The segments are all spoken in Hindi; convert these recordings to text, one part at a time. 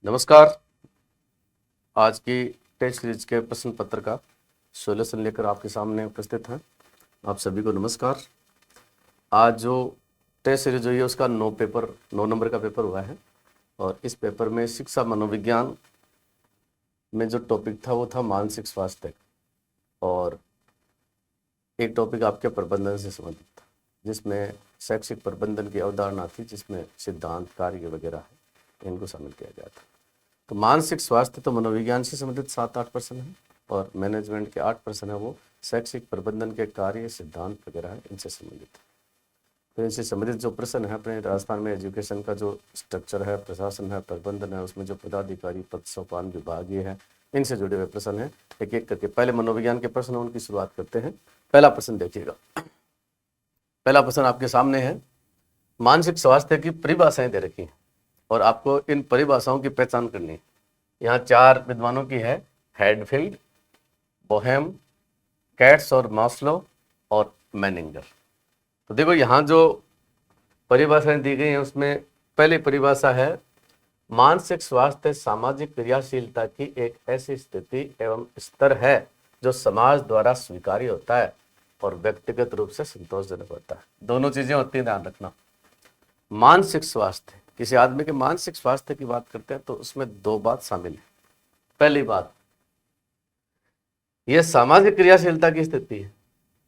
नमस्कार। आज की टेस्ट सीरीज के प्रश्न पत्र का सॉल्यूशन लेकर आपके सामने उपस्थित हैं। आप सभी को नमस्कार। आज जो टेस्ट सीरीज हुई है उसका 9 नंबर का पेपर हुआ है और इस पेपर में शिक्षा मनोविज्ञान में जो टॉपिक था वो था मानसिक स्वास्थ्य और एक टॉपिक आपके प्रबंधन से संबंधित था जिसमें शैक्षिक प्रबंधन की अवधारणा थी, जिसमें सिद्धांत, कार्य वगैरह है, इनको शामिल किया गया था। तो मानसिक स्वास्थ्य तो मनोविज्ञान से संबंधित 7-8% है और मैनेजमेंट के 8% है वो शैक्षिक प्रबंधन के कार्य, सिद्धांत वगैरह है, इनसे संबंधित है। तो इनसे संबंधित जो प्रश्न है, अपने राजस्थान में एजुकेशन का जो स्ट्रक्चर है, प्रशासन है, प्रबंधन है, उसमें जो पदाधिकारी, पद, सोपान, विभागीय है, इनसे जुड़े हुए प्रश्न है। एक एक करके पहले मनोविज्ञान के प्रश्न उनकी शुरुआत करते हैं। पहला प्रश्न देखिएगा। पहला प्रश्न आपके सामने है, मानसिक स्वास्थ्य की परिभाषाएं दे रखी हैं और आपको इन परिभाषाओं की पहचान करनी है। यहाँ 4 विद्वानों की है, हेडफील्ड, बोहेम, कैट्स और मास्लो और मैनिंगर। तो देखो यहाँ जो परिभाषाएं दी गई हैं उसमें पहली परिभाषा है, मानसिक स्वास्थ्य सामाजिक क्रियाशीलता की एक ऐसी स्थिति एवं स्तर है जो समाज द्वारा स्वीकार्य होता है और व्यक्तिगत रूप से संतोषजनक होता है। दोनों चीजें होती हैं, ध्यान रखना। मानसिक स्वास्थ्य, किसी आदमी के मानसिक स्वास्थ्य की बात करते हैं तो उसमें 2 बात शामिल है। पहली बात, यह सामाजिक क्रियाशीलता की स्थिति है,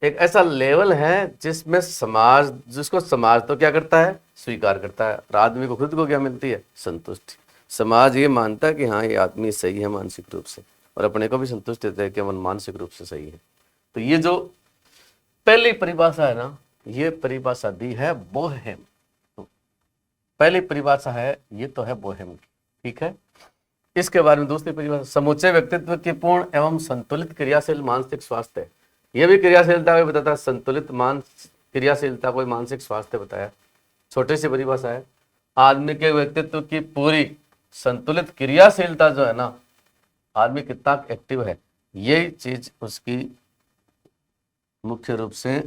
एक ऐसा लेवल है जिसमें समाज, जिसको समाज तो क्या करता है, स्वीकार करता है। और आदमी को खुद को क्या मिलती है, संतुष्टि। समाज ये मानता है कि हाँ ये आदमी सही है मानसिक रूप से, और अपने को भी संतुष्ट देता है कि मन मानसिक रूप से सही है। तो ये जो पहली परिभाषा है ना, ये परिभाषा दी है बोहेम। पहली परिभाषा है ये तो है बोहेम की, ठीक है। इसके बारे में दूसरी परिभाषा, समूचे व्यक्तित्व की पूर्ण एवं संतुलित क्रियाशील मानसिक स्वास्थ्य। यह भी क्रियाशीलता को बताता है, संतुलित क्रियाशीलता को मानसिक स्वास्थ्य बताया। छोटी सी परिभाषा है, आदमी के व्यक्तित्व की पूरी संतुलित क्रियाशीलता जो है ना, आदमी कितना एक्टिव है, यही चीज उसकी मुख्य रूप से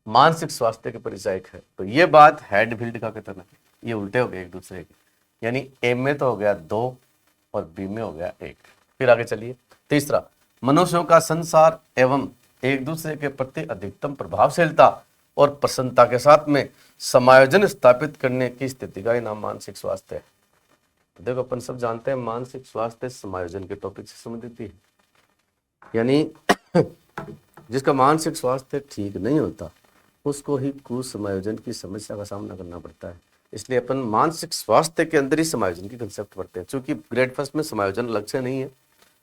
मानसिक स्वास्थ्य के परिचायक है। तो ये बात हेडफील्ड का कथन है, ये उल्टे हो गए एक दूसरे के, यानी ए में तो हो गया 2 और बी में हो गया 1। फिर आगे चलिए। तीसरा, मनुष्यों का संसार एवं एक दूसरे के प्रति अधिकतम प्रभावशीलता और प्रसन्नता के साथ में समायोजन स्थापित करने की स्थिति का ही नाम मानसिक स्वास्थ्य है। तो देखो, अपन सब जानते हैं मानसिक स्वास्थ्य समायोजन के टॉपिक से संबंधित है, यानी जिसका मानसिक स्वास्थ्य ठीक नहीं होता उसको ही कुसमायोजन की समस्या का सामना करना पड़ता है। इसलिए अपन मानसिक स्वास्थ्य के अंदर ही समायोजन की कंसेप्ट पढ़ते हैं। चूंकि ग्रेड फर्स्ट में समायोजन अलग से नहीं है,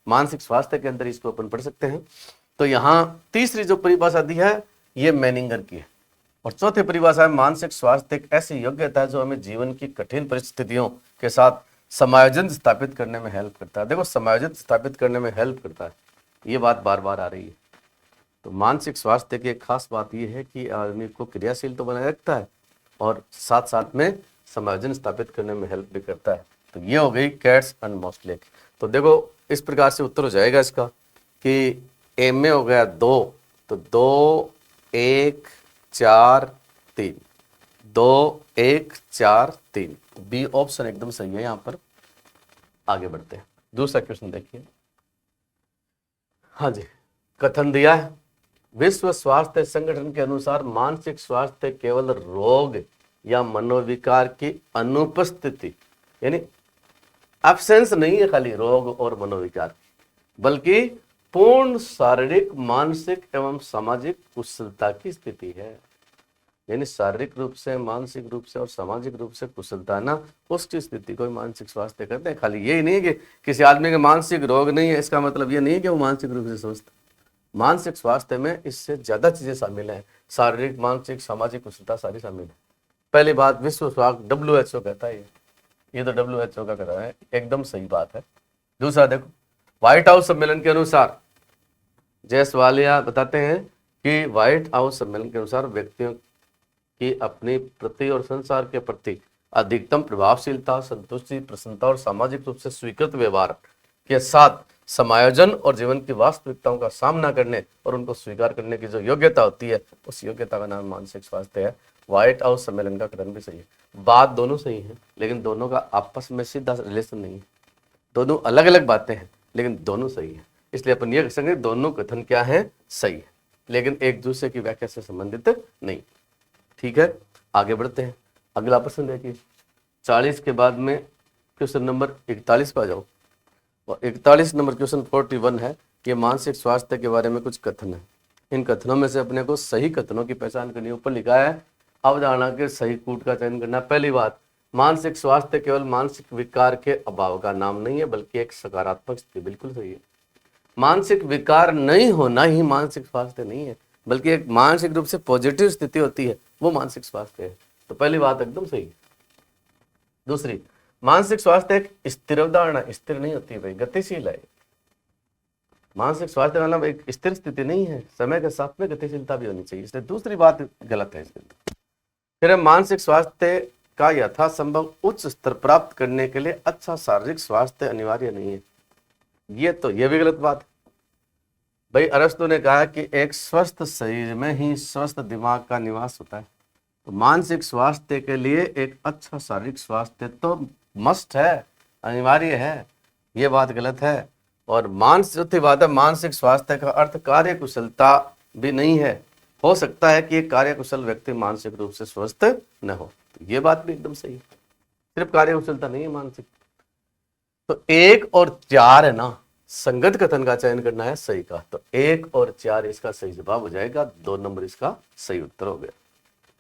मानसिक स्वास्थ्य के अंदर इसको अपन पढ़ सकते हैं। तो यहाँ तीसरी जो परिभाषा दी है ये मैनिंगर की है। और चौथी परिभाषा है, मानसिक स्वास्थ्य एक ऐसी योग्यता है जो हमें जीवन की कठिन परिस्थितियों के साथ समायोजन स्थापित करने में हेल्प करता है। देखो, समायोजन स्थापित करने में हेल्प करता है, ये बात बार बार आ रही है। तो मानसिक स्वास्थ्य की एक खास बात यह है कि आदमी को क्रियाशील तो बनाए रखता है और साथ साथ में समायोजन स्थापित करने में हेल्प भी करता है। तो ये हो गई कैट्स एंड मॉस्ले। तो देखो, इस प्रकार से उत्तर हो जाएगा इसका कि ए में हो गया 2, तो 2 1 4 3, 2 1 4 3, बी ऑप्शन एकदम सही है। यहाँ पर आगे बढ़ते हैं, दूसरा क्वेश्चन देखिए। हाँ जी, कथन दिया है, विश्व स्वास्थ्य संगठन के अनुसार मानसिक स्वास्थ्य केवल रोग या मनोविकार की अनुपस्थिति, यानी एब्सेंस नहीं है खाली रोग और मनोविकार, बल्कि पूर्ण शारीरिक, मानसिक एवं सामाजिक कुशलता की स्थिति है। यानी शारीरिक रूप से, मानसिक रूप से और सामाजिक रूप से कुशलता है ना, उसकी स्थिति को मानसिक स्वास्थ्य कहते हैं। खाली यही नहीं है कि किसी आदमी के मानसिक रोग नहीं है, इसका मतलब ये नहीं है कि वो मानसिक रूप से स्वस्थ। मानसिक स्वास्थ्य में इससे ज्यादा चीजें शामिल हैं, शारीरिक, मानसिक, सामाजिक कुशलता सारी शामिल है। पहली बात, विश्व स्वास्थ्य WHO कहता है, ये तो WHO का कह रहा है, एकदम सही बात है। दूसरा देखो, व्हाइट हाउस सम्मेलन के अनुसार, जयसवालिया बताते हैं कि व्हाइट हाउस सम्मेलन के अनुसार व्यक्तियों की अपने प्रति और संसार के प्रति अधिकतम प्रभावशीलता, संतुष्टि, प्रसन्नता और सामाजिक रूप से स्वीकृत व्यवहार के साथ समायोजन और जीवन की वास्तविकताओं का सामना करने और उनको स्वीकार करने की जो योग्यता होती है, उस योग्यता का नाम मानसिक स्वास्थ्य है। व्हाइट हाउस सम्मेलन का कथन भी सही है। बात दोनों सही है, लेकिन दोनों का आपस में सीधा रिलेशन नहीं है। दोनों अलग अलग बातें हैं, लेकिन दोनों सही है। इसलिए अपन ये कह सकते हैं दोनों कथन क्या है, सही है, लेकिन एक दूसरे की व्याख्या से संबंधित नहीं। ठीक है, आगे बढ़ते हैं। अगला प्रश्न देखिए, 40 के बाद में क्वेश्चन नंबर 41 पे आ जाओ। और 41 नंबर क्वेश्चन 41 है, ये मानसिक स्वास्थ्य के बारे में कुछ कथन है। इन कथनों में से अपने को सही कथनों की पहचान करनी है। ऊपर लिखा है अवधारणा के सही कूट का चयन करना। पहली बात, मानसिक स्वास्थ्य केवल मानसिक विकार के अभाव का नाम नहीं है, बल्कि एक सकारात्मक स्थिति। बिल्कुल सही है। मानसिक विकार नहीं होना ही मानसिक स्वास्थ्य नहीं है, बल्कि एक मानसिक रूप से पॉजिटिव स्थिति होती है, वो मानसिक स्वास्थ्य है। तो पहली बात एकदम सही है। दूसरी, मानसिक स्वास्थ्य एक स्थिर अवधारणा, स्थिर नहीं होती भाई, गतिशील है। मानसिक स्वास्थ्य मतलब एक स्थिर स्थिति नहीं है, समय के साथ में गतिशीलता भी होनी चाहिए, इसलिए दूसरी बात गलत है इसके अंदर। फिर मानसिक स्वास्थ्य का यथासंभव उच्च स्तर प्राप्त करने के लिए अच्छा शारीरिक स्वास्थ्य अनिवार्य नहीं है। ये भी गलत बात है भाई। अरस्तु ने कहा कि एक स्वस्थ शरीर में ही स्वस्थ दिमाग का निवास होता है। तो मानसिक स्वास्थ्य के लिए एक अच्छा शारीरिक स्वास्थ्य तो मस्ट है, अनिवार्य है, ये बात गलत है। और चौथी बात है, मानसिक स्वास्थ्य का अर्थ कार्यकुशलता भी नहीं है। हो सकता है कि एक कार्यकुशल व्यक्ति मानसिक रूप से स्वस्थ न हो, तो ये बात भी एकदम सही है। सिर्फ कार्यकुशलता नहीं है मानसिक। तो 1 और 4 है ना, संगत कथन का चयन करना है सही का। तो 1 और 4 इसका सही जवाब हो जाएगा, 2 नंबर इसका सही उत्तर हो गया।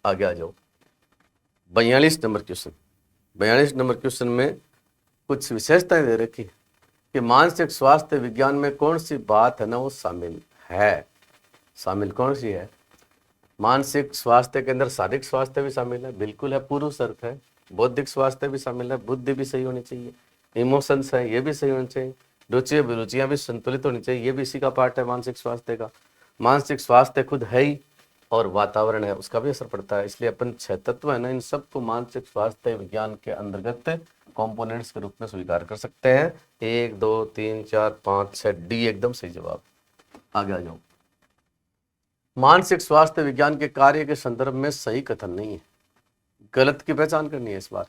आगे आ जाओ, 42 नंबर क्वेश्चन। 42 नंबर क्वेश्चन में कुछ विशेषताएं दे रखी कि मानसिक स्वास्थ्य विज्ञान में कौन सी बात है ना वो शामिल है। शामिल कौन सी है? मानसिक स्वास्थ्य के अंदर शारीरिक स्वास्थ्य भी शामिल है, बिल्कुल है, पूर्व शर्त है। बौद्धिक स्वास्थ्य भी शामिल है, बुद्धि भी सही होनी चाहिए। इमोशंस है, ये भी सही होनी चाहिए। रुचि अभिरुचियां भी संतुलित होनी चाहिए, ये भी इसी का पार्ट है मानसिक स्वास्थ्य का। मानसिक स्वास्थ्य खुद है ही, और वातावरण है उसका भी असर पड़ता है। इसलिए अपन 6 तत्व है ना, इन सबको मानसिक स्वास्थ्य विज्ञान के अंतर्गत कंपोनेंट्स के रूप में स्वीकार कर सकते हैं। 1 2 3 4 5 6 डी एकदम सही जवाब। आगे आ जाओ, मानसिक स्वास्थ्य विज्ञान के कार्य के संदर्भ में सही कथन नहीं है, गलत की पहचान करनी है इस बार।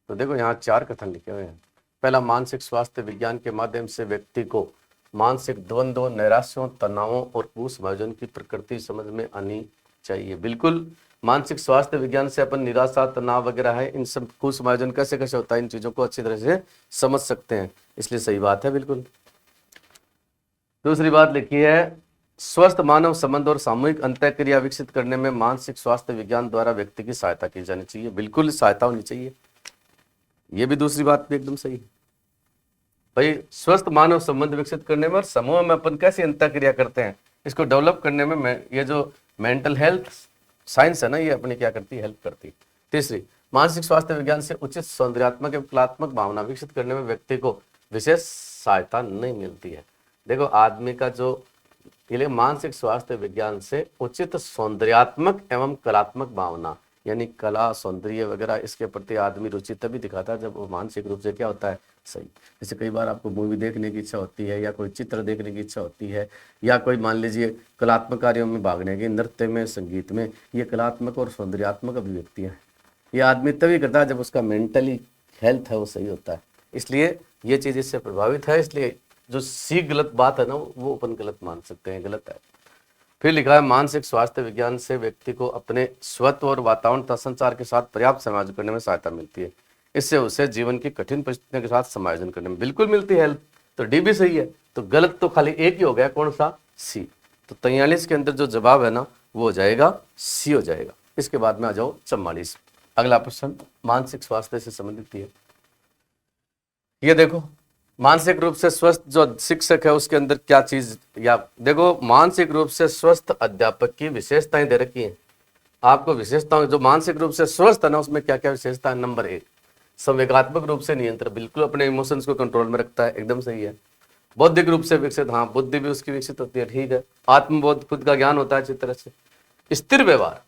तो देखो यहाँ 4 कथन लिखे हुए हैं। पहला, मानसिक स्वास्थ्य विज्ञान के माध्यम से व्यक्ति को मानसिक द्वंद्वों, नैराश्यों, तनावों और कुसमायोजन की प्रकृति समझ में आनी चाहिए। बिल्कुल, मानसिक स्वास्थ्य विज्ञान से अपन निराशा, तनाव वगैरह है, इन सब कुसमायोजन कैसे कैसे होता है, इन चीजों को अच्छी तरह से समझ सकते हैं, इसलिए सही बात है बिल्कुल। दूसरी बात लिखी है, स्वस्थ मानव संबंध और सामूहिक अंतःक्रिया विकसित करने में मानसिक स्वास्थ्य विज्ञान द्वारा व्यक्ति की सहायता की जानी चाहिए। बिल्कुल सहायता होनी चाहिए, ये भी दूसरी बात भी एकदम सही है भाई। स्वस्थ मानव संबंध विकसित करने में और समूह में अपन कैसे अंतःक्रिया करते हैं, इसको डेवलप करने में ये जो मेंटल हेल्थ साइंस है ना, ये अपनी क्या करती है, हेल्प करती है। तीसरी, मानसिक स्वास्थ्य विज्ञान से उचित सौंदर्यात्मक एवं कलात्मक भावना विकसित करने में व्यक्ति को विशेष सहायता नहीं मिलती है। देखो, आदमी का जो ये मानसिक स्वास्थ्य विज्ञान से उचित सौंदर्यात्मक एवं कलात्मक भावना, यानी कला, सौंदर्य वगैरह, इसके प्रति आदमी रुचि तभी दिखाता है जब वो मानसिक रूप से क्या होता है, सही। जैसे कई बार आपको मूवी देखने की इच्छा होती है, या कोई चित्र देखने की इच्छा होती है, या कोई मान लीजिए कलात्मक कार्यों में भागने की, नृत्य में, संगीत में, ये कलात्मक और सौंदर्यात्मक अभिव्यक्तियाँ हैं। ये आदमी तभी करता है जब उसका मेंटली हेल्थ है वो सही होता है। इसलिए ये चीज़ इससे प्रभावित है, इसलिए जो सी गलत बात है ना, वो अपन गलत मान सकते हैं, गलत है। फिर लिखा है, मानसिक स्वास्थ्य विज्ञान से व्यक्ति को अपने स्वत्व और वातावरण तथा संचार के साथ पर्याप्त समायोजन करने में सहायता मिलती है। इससे उसे जीवन की कठिन परिस्थितियों के साथ समायोजन करने में बिल्कुल मिलती है हेल्प। तो डी भी सही है, तो गलत तो खाली एक ही हो गया, कौन सा, सी। तो 43 के अंदर जो जवाब है ना, वो हो जाएगा सी हो जाएगा। इसके बाद में आ जाओ 44। अगला प्रश्न मानसिक स्वास्थ्य से संबंधित है। ये देखो, मानसिक रूप से स्वस्थ जो शिक्षक है उसके अंदर क्या चीज, या देखो, मानसिक रूप से स्वस्थ अध्यापक की विशेषताएं दे रखी हैं आपको। विशेषताओं, जो मानसिक रूप से स्वस्थ है ना, उसमें क्या क्या विशेषता है। नंबर 1, संवेगात्मक रूप से नियंत्रण, बिल्कुल अपने इमोशंस को कंट्रोल में रखता है, एकदम सही है। बौद्धिक रूप से विकसित, हाँ, बुद्धि भी उसकी विकसित होती है, ठीक है। आत्मबोध, खुद का ज्ञान होता है अच्छी तरह से। स्थिर व्यवहार,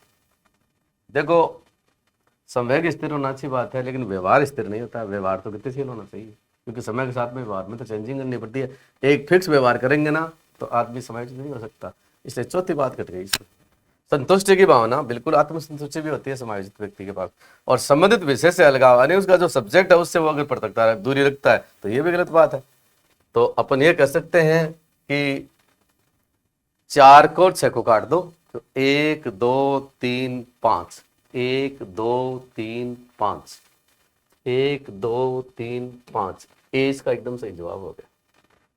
देखो, संवेग स्थिर होना अच्छी बात है, लेकिन व्यवहार स्थिर नहीं होता है। व्यवहार तो गतिशील होना चाहिए, क्योंकि समय के साथ में व्यवहार में तो चेंजिंग करनी पड़ती है। एक फिक्स व्यवहार करेंगे ना तो आदमी समायोजित नहीं हो सकता, इसलिए चौथी बात कट गई इसमें। संतुष्टि की भावना, बिल्कुल आत्मसंतुष्टि भी होती है समायोजित व्यक्ति के पास। और संबंधित विषय से अलगाव, यानी उसका जो सब्जेक्ट है उससे वो अगर पृथकता है, दूरी रखता है, तो ये भी गलत बात है। तो अपन ये कह सकते हैं कि 4 को 6 को काट दो तो 1 2 3 5, 1 2 3 5, 1 2 3 5, ए इसका एकदम सही जवाब हो गया।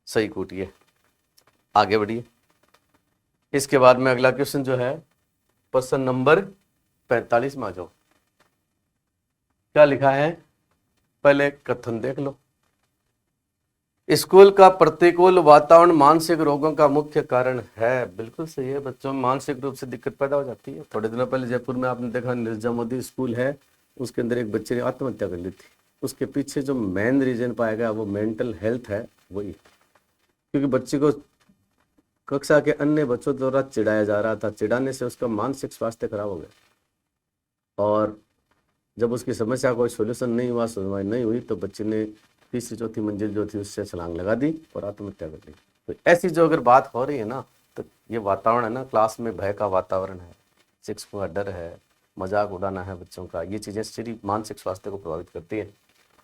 सही कूटिए, आगे बढ़िए। इसके बाद में अगला क्वेश्चन जो है प्रश्न नंबर 45 में आ जाओ। क्या लिखा है, पहले कथन देख लो। स्कूल का प्रतिकूल वातावरण मानसिक रोगों का मुख्य कारण है। बिल्कुल सही है, बच्चों में मानसिक रूप से दिक्कत पैदा हो जाती है। थोड़े दिनों पहले जयपुर में आपने देखा निर्जा मोदी स्कूल है, उसके अंदर एक बच्चे ने आत्महत्या कर ली थी। उसके पीछे जो मेन रीजन पाया गया वो मेंटल हेल्थ है, वही। क्योंकि बच्चे को कक्षा के अन्य बच्चों द्वारा चिढ़ाया जा रहा था, चिढ़ाने से उसका मानसिक स्वास्थ्य खराब हो गया। और जब उसकी समस्या कोई सोल्यूशन नहीं हुआ, सुनवाई नहीं हुई, तो बच्चे ने तीसरी चौथी मंजिल जो थी उससे छलांग लगा दी और आत्महत्या कर ली। तो ऐसी जो अगर बात हो रही है ना, तो ये वातावरण है ना, क्लास में भय का वातावरण है, शिक्षकों का डर है, मजाक उड़ाना है बच्चों का, ये चीजें सिर्फ मानसिक स्वास्थ्य को प्रभावित करती है।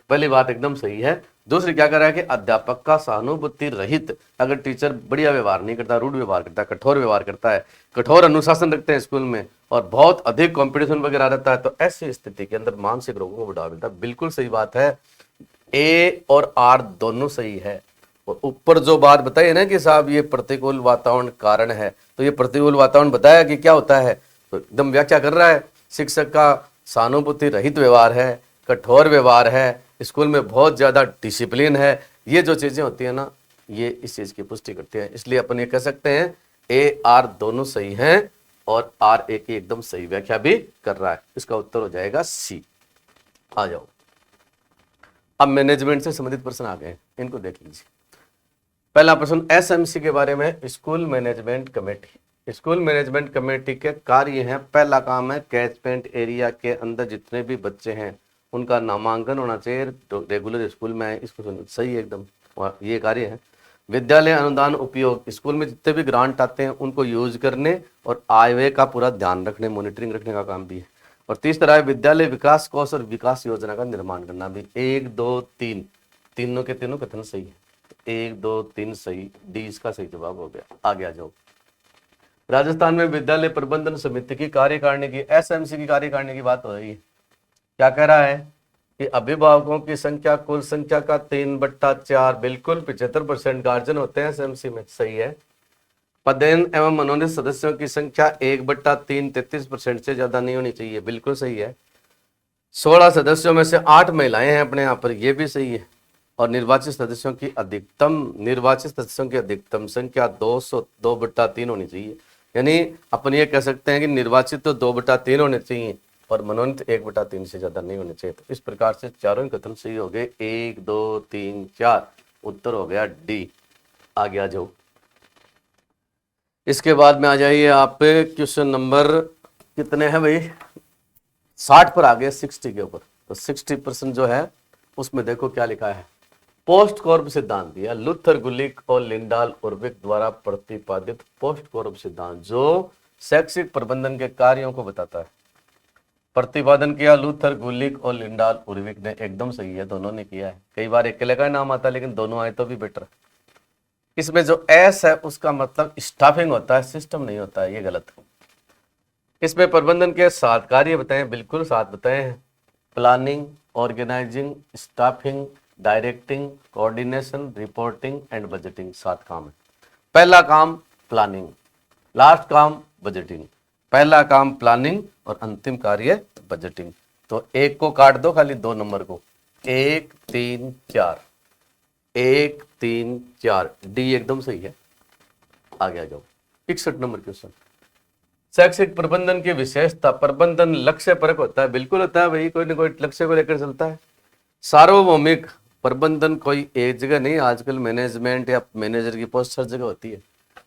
पहली बात एकदम सही है। दूसरी क्या कर रहा है कि अध्यापक का सहानुभूति रहित, अगर टीचर बढ़िया व्यवहार नहीं करता, रूड व्यवहार करता है, कठोर व्यवहार करता है, कठोर अनुशासन रखते हैं स्कूल में, और बहुत अधिक कंपटीशन वगैरह रहता है, तो ऐसी स्थिति के अंदर मानसिक रोगों को बढ़ावा मिलता है। बिल्कुल सही बात है, ए और आर दोनों सही है। और ऊपर जो बात बताई है ना कि साहब ये प्रतिकूल वातावरण कारण है, तो ये प्रतिकूल वातावरण बताया कि क्या होता है, तो एकदम व्याख्या कर रहा है। शिक्षक का सहानुभूति रहित व्यवहार है, कठोर व्यवहार है, स्कूल में बहुत ज्यादा डिसिप्लिन है, ये जो चीजें होती है ना, ये इस चीज की पुष्टि करती है। इसलिए अपन ये कह सकते हैं ए आर दोनों सही हैं, और आर ए की एकदम सही व्याख्या भी कर रहा है। इसका उत्तर हो जाएगा सी। आ जाओ, अब मैनेजमेंट से संबंधित प्रश्न आ गए, इनको देख लीजिए। पहला प्रश्न एसएमसी के बारे में, school management committee. School management committee के कार्य हैं, पहला काम है कैचमेंट एरिया के अंदर जितने भी बच्चे हैं उनका नामांकन होना चाहिए, रेगुलर स्कूल में आए, इसको सही है एकदम, ये कार्य है। विद्यालय अनुदान उपयोग, स्कूल में जितने भी ग्रांट आते हैं उनको यूज करने और आय व्यय का पूरा ध्यान रखने, मॉनिटरिंग रखने का काम भी है। और तीसरा है विद्यालय विकास कोष और विकास योजना का निर्माण करना भी। 1 2 3 तीनों के तीनों कथन सही है, 1 2 3 सही, डी इसका सही जवाब हो गया। आगे आ जाओ। राजस्थान में विद्यालय प्रबंधन समिति की कार्यकारिणी की, एसएमसी की कार्यकारिणी की बात हो रही है। क्या कह रहा है कि अभिभावकों की संख्या कुल संख्या का 3/4, बिल्कुल 75% गार्जियन होते हैं एसएमसी में, सही है। पदेन एवं मनोनीत सदस्यों की संख्या 1/3, 33% से ज्यादा नहीं होनी चाहिए, बिल्कुल सही है। 16 सदस्यों में से 8 महिलाएं हैं अपने यहाँ पर, यह भी सही है। और निर्वाचित सदस्यों की अधिकतम संख्या 202/3 होनी चाहिए। यानी अपन ये कह सकते हैं कि निर्वाचित तो 2/3 होने चाहिए और मनोनीत 1/3 से ज्यादा नहीं होने चाहिए। तो इस प्रकार से चारों ही कथन सही हो गए, 1 2 3 4, उत्तर हो गया डी। आगे आ जाओ। इसके बाद में आ जाइए आप क्वेश्चन नंबर कितने हैं भाई, 60 पर आ गए, 60 के ऊपर। तो 60% जो है उसमें देखो क्या लिखा है, पोस्ट कॉर्प सिद्धांत दिया, लुथर गुलिक और लिंडाल उर्विक द्वारा प्रतिपादित पोस्ट कॉर्प सिद्धांत, जो शैक्षिक प्रबंधन के कार्यों को बताता है। प्रतिपादन किया लुथर गुलिक और लिंडाल उर्विक ने, एकदम सही है, दोनों ने किया है। कई बार अकेले का नाम आता है, लेकिन दोनों आए तो भी बेटर। इसमें जो एस है उसका मतलब स्टाफिंग होता है, सिस्टम नहीं होता है, ये गलत है। इसमें प्रबंधन के 7 कार्य बताए, बिल्कुल 7 बताए हैं। Planning, organising, staffing, directing, coordination, reporting and budgeting, 7 काम है। पहला काम प्लानिंग, लास्ट काम बजटिंग। पहला काम प्लानिंग और अंतिम कार्य बजटिंग। तो 1 को काट दो, खाली 2 नंबर को, 1 3 4, 1 3 4, डी एकदम सही है। आगे आ जाओ। 61 नंबर क्वेश्चन, शैक्षिक प्रबंधन की विशेषता, प्रबंधन लक्ष्य परक होता है, बिल्कुल होता है भाई, कोई ना कोई लक्ष्य को लेकर चलता है। सार्वभौमिक प्रबंधन, कोई एक जगह नहीं, आजकल मैनेजमेंट या मैनेजर की पोस्ट हर जगह होती है।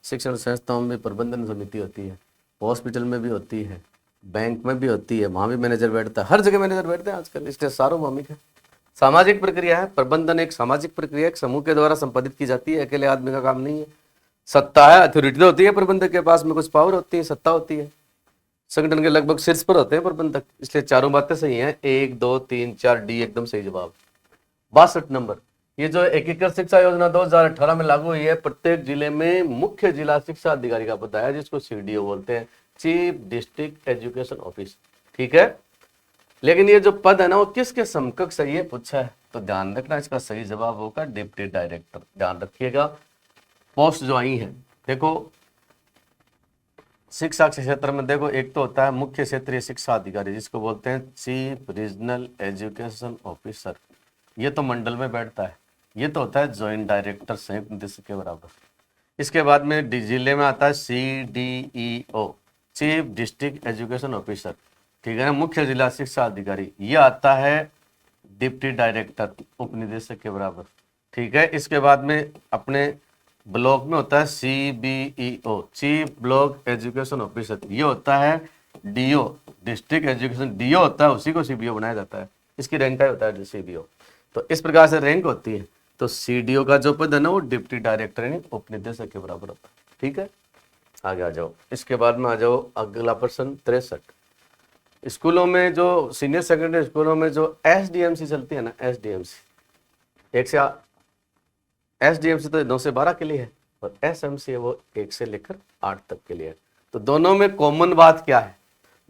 शिक्षण संस्थाओं में प्रबंधन समिति होती है, हॉस्पिटल में भी होती है, बैंक में भी होती है, वहां भी मैनेजर बैठता है, हर जगह मैनेजर बैठते हैं आजकल, इसलिए सार्वभौमिक है। सामाजिक प्रक्रिया है, प्रबंधन एक सामाजिक प्रक्रिया, एक समूह के द्वारा संपादित की जाती है, अकेले आदमी का काम नहीं है। सत्ता है, अथॉरिटी होती है, प्रबंधक के पास में कुछ पावर होती है, सत्ता होती है। संगठन के लगभग शीर्ष पर होते हैं प्रबंधक, इसलिए चारों बातें सही हैं। 1 2 3 4 डी एकदम सही जवाब। 62 नंबर, ये जो एकीकृत शिक्षा योजना 2018 में लागू हुई है, प्रत्येक जिले में मुख्य जिला शिक्षा अधिकारी का पद है, जिसको सीडीओ बोलते हैं, चीफ डिस्ट्रिक्ट एजुकेशन ऑफिस। ठीक है, लेकिन ये जो पद है ना वो किसके समकक्ष है ये पूछा है, तो ध्यान रखना इसका सही जवाब होगा डिप्टी डायरेक्टर। ध्यान रखिएगा पोस्ट जो आई है, देखो शिक्षा के क्षेत्र में देखो, एक तो होता है मुख्य क्षेत्रीय शिक्षा अधिकारी जिसको बोलते हैं चीफ रीजनल एजुकेशन ऑफिसर, ये तो मंडल में बैठता है। ये तो होता है ज्वाइंट डायरेक्टर, संयुक्त निदेशक के बराबर। इसके बाद में जिले में आता है CDEO, chief district education officer, ठीक है ना, मुख्य जिला शिक्षा अधिकारी। ये आता है डिप्टी डायरेक्टर, उप निदेशक के बराबर। ठीक है, इसके बाद में अपने ब्लॉक में होता है CBEO, chief block education officer. ये होता है DO, डिस्ट्रिक्ट एजुकेशन। DO होता है, उसी को CBO बनाया जाता है, इसकी रैंक का होता है CBO। तो इस प्रकार से रैंक होती है। तो CDO का जो पद है ना वो डिप्टी डायरेक्टर यानी उप निदेशक के बराबर होता है। ठीक है, आगे आ जाओ। इसके बाद में आ जाओ अगला प्रश्न 63। स्कूलों में जो सीनियर सेकेंडरी स्कूलों में जो SDMC चलती है ना, SDMC तो 9 से 12 के लिए है, और SMC है वो 1 से लेकर 8 तक के लिए है। तो दोनों में कॉमन बात क्या है,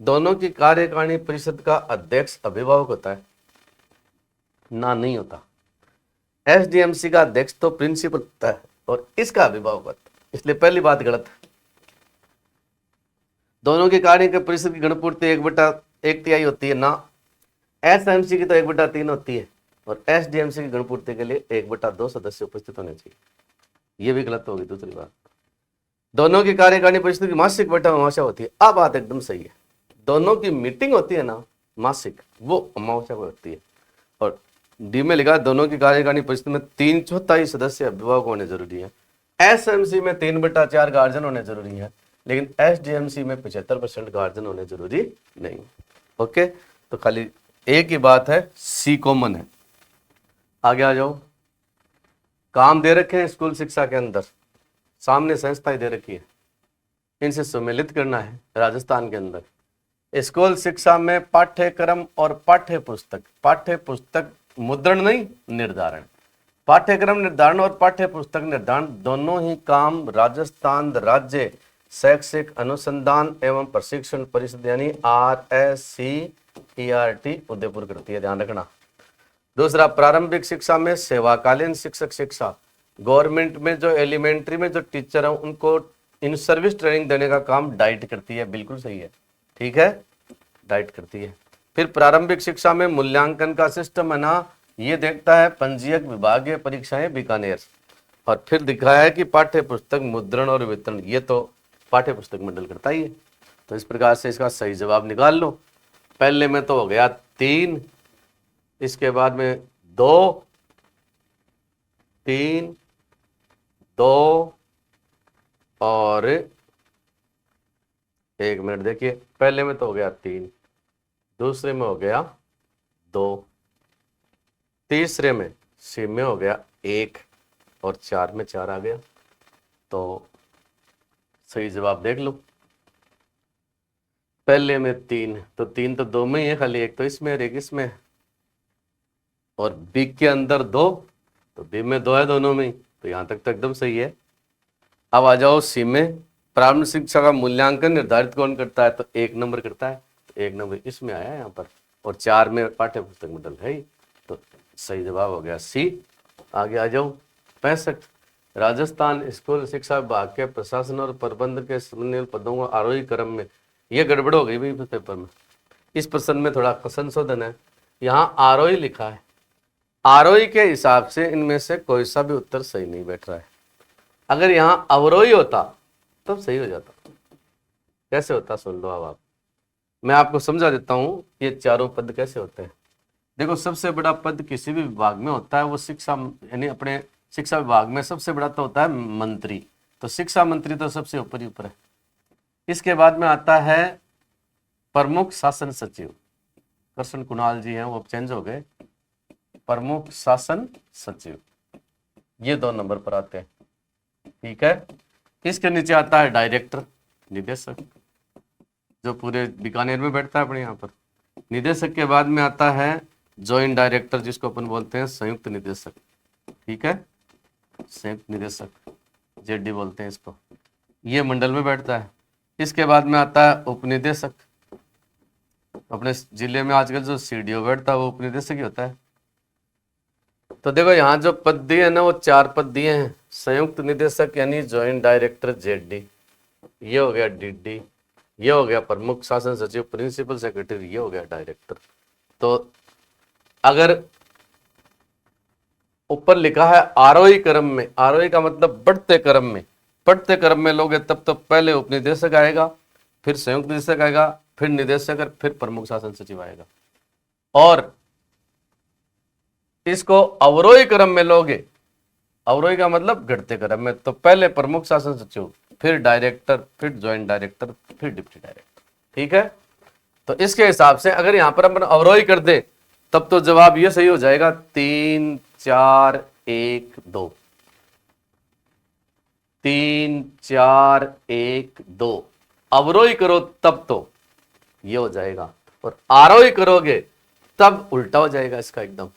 दोनों की कार्यकारिणी परिषद का अध्यक्ष अभिभावक होता है ना, नहीं होता। SDMC का अध्यक्ष तो प्रिंसिपल होता है और इसका अभिभावक होता है, इसलिए पहली बात गलत है। दोनों की कार्यकारिणी परिषद की गणपूर्ति 1/1 होती है ना, SMC की तो 1/3 होती है, और SDMC की गणपूर्ति के लिए 1/2 सदस्य उपस्थित होने चाहिए। ये भी गलत होगी। दूसरी बात, दोनों की कार्यकारिणी परिषद की मासिक बैठक अमावस्या होती है। अब बात एकदम सही है, दोनों की मीटिंग होती है ना मासिक, वो अमावस्या को होती है। और डी में लिखा दोनों की कार्यकारिणी परिषद में 3/4 सदस्य अभिभावक होने जरूरी है। SMC में 3/4 गार्जियन होने जरूरी है, लेकिन SDMC में 75% गार्जियन होने जरूरी नहीं। ओके, तो खाली एक ही बात है, C कॉमन है। आगे आ जाओ। काम दे रखे हैं स्कूल शिक्षा के अंदर, सामने संस्थाएं दे रखी है, इनसे सम्मिलित करना है राजस्थान के अंदर। स्कूल शिक्षा में पाठ्यक्रम और पाठ्य पुस्तक मुद्रण नहीं, निर्धारण। पाठ्यक्रम निर्धारण और पाठ्य पुस्तक निर्धारण दोनों ही काम राजस्थान राज्य शैक्षिक अनुसंधान एवं प्रशिक्षण परिषद यानी RSCERT उदयपुर करती है, ध्यान रखना। दूसरा, प्रारंभिक शिक्षा में सेवाकालीन शिक्षक शिक्षा, गवर्नमेंट में जो एलिमेंट्री में जो टीचर है उनको इन सर्विस ट्रेनिंग देने का काम डाइट करती है, बिल्कुल सही है। ठीक है, डाइट करती है। फिर प्रारंभिक शिक्षा में मूल्यांकन का सिस्टम है ना, ये देखता है पंजीयक विभागीय परीक्षाएं बीकानेर। और फिर दिखाया है कि पाठ्य पुस्तक मुद्रण और वितरण, ये तो पाठ्य पुस्तक मंडल करता ही है। तो इस प्रकार से इसका सही जवाब निकाल लो। पहले में तो हो गया 3, इसके बाद में 2 3 2 और 1 मिनट देखिए, पहले में तो हो गया 3, दूसरे में हो गया 2, तीसरे में सी में हो गया 1 और 4 में 4 आ गया। तो सही जवाब देख लो। पहले में 3, तो 3 तो 2 में ही है, खाली 1 तो इसमें और 1 इसमें, और बी के अंदर 2, तो बी में 2 है दोनों में ही, तो यहां तक तो एकदम सही है। अब आ जाओ सी में, प्रारंभिक शिक्षा का मूल्यांकन निर्धारित कौन करता है, तो 1 नंबर करता है, तो 1 नंबर इसमें आया यहाँ पर, और 4 में पाठ्य पुस्तक मंडल है ही, तो सही जवाब हो गया सी। आगे आ जाओ 65, राजस्थान स्कूल शिक्षा विभाग के प्रशासन और प्रबंध के संबंधित पदों को आरोही क्रम में, ये गड़बड़ हो गई भाई पेपर में, इस प्रश्न में थोड़ा संशोधन है। यहाँ आरोही लिखा है, आरोही के हिसाब से इनमें से कोई सा भी उत्तर सही नहीं बैठ रहा है। अगर यहाँ अवरोही होता तब सही हो जाता। कैसे होता सुन लो। अब मैं आपको समझा देता हूँ ये चारों पद कैसे होते हैं। देखो, सबसे बड़ा पद किसी भी विभाग में होता है वो शिक्षा, यानी अपने शिक्षा विभाग में सबसे बड़ा तो होता है मंत्री, तो शिक्षा मंत्री तो सबसे ऊपर ही ऊपर है। इसके बाद में आता है प्रमुख शासन सचिव, कृष्ण कुणाल जी हैं वो चेंज हो गए, प्रमुख शासन सचिव, ये 2 नंबर पर आते हैं। ठीक है, इसके नीचे आता है डायरेक्टर, निदेशक। जो पूरे बीकानेर में बैठता है अपने यहाँ पर। निदेशक के बाद में आता है जॉइंट डायरेक्टर, जिसको अपन बोलते हैं संयुक्त निदेशक। ठीक है, संयुक्त निदेशक, जेडी बोलते हैं इसको। ये मंडल में बैठता है। इसके बाद में आता है उपनिदेशक। अपने जिले में आजकल जो सीडीओ बैठता है वो उपनिदेशक ही होता है। तो देखो यहाँ जो पद दिए है ना, वो 4 पद दिए हैं। संयुक्त निदेशक यानी जॉइंट डायरेक्टर जेडी, ये हो गया डीडी, ये हो गया प्रमुख शासन सचिव, प्रिंसिपल सेक्रेटरी, ये हो गया डायरेक्टर। तो अगर ऊपर लिखा है आरोही क्रम में, आरोही का मतलब बढ़ते क्रम में, बढ़ते क्रम में लोगे तब तो पहले उपनिदेशक आएगा, फिर संयुक्त निदेशक आएगा, फिर निदेशक और फिर प्रमुख शासन सचिव आएगा। और इसको अवरोही क्रम में लोगे, अवरोही का मतलब घटते क्रम में, तो पहले प्रमुख शासन सचिव, फिर डायरेक्टर, फिर ज्वाइंट डायरेक्टर, फिर डिप्टी डायरेक्टर। ठीक है, तो इसके हिसाब से अगर यहां पर अपन अवरोही कर दे तब तो जवाब ये सही हो जाएगा 3 4 1 2, 3 4 1 2। अवरोही करो तब तो ये हो जाएगा, और आरोही करोगे तब उल्टा हो जाएगा इसका एकदम।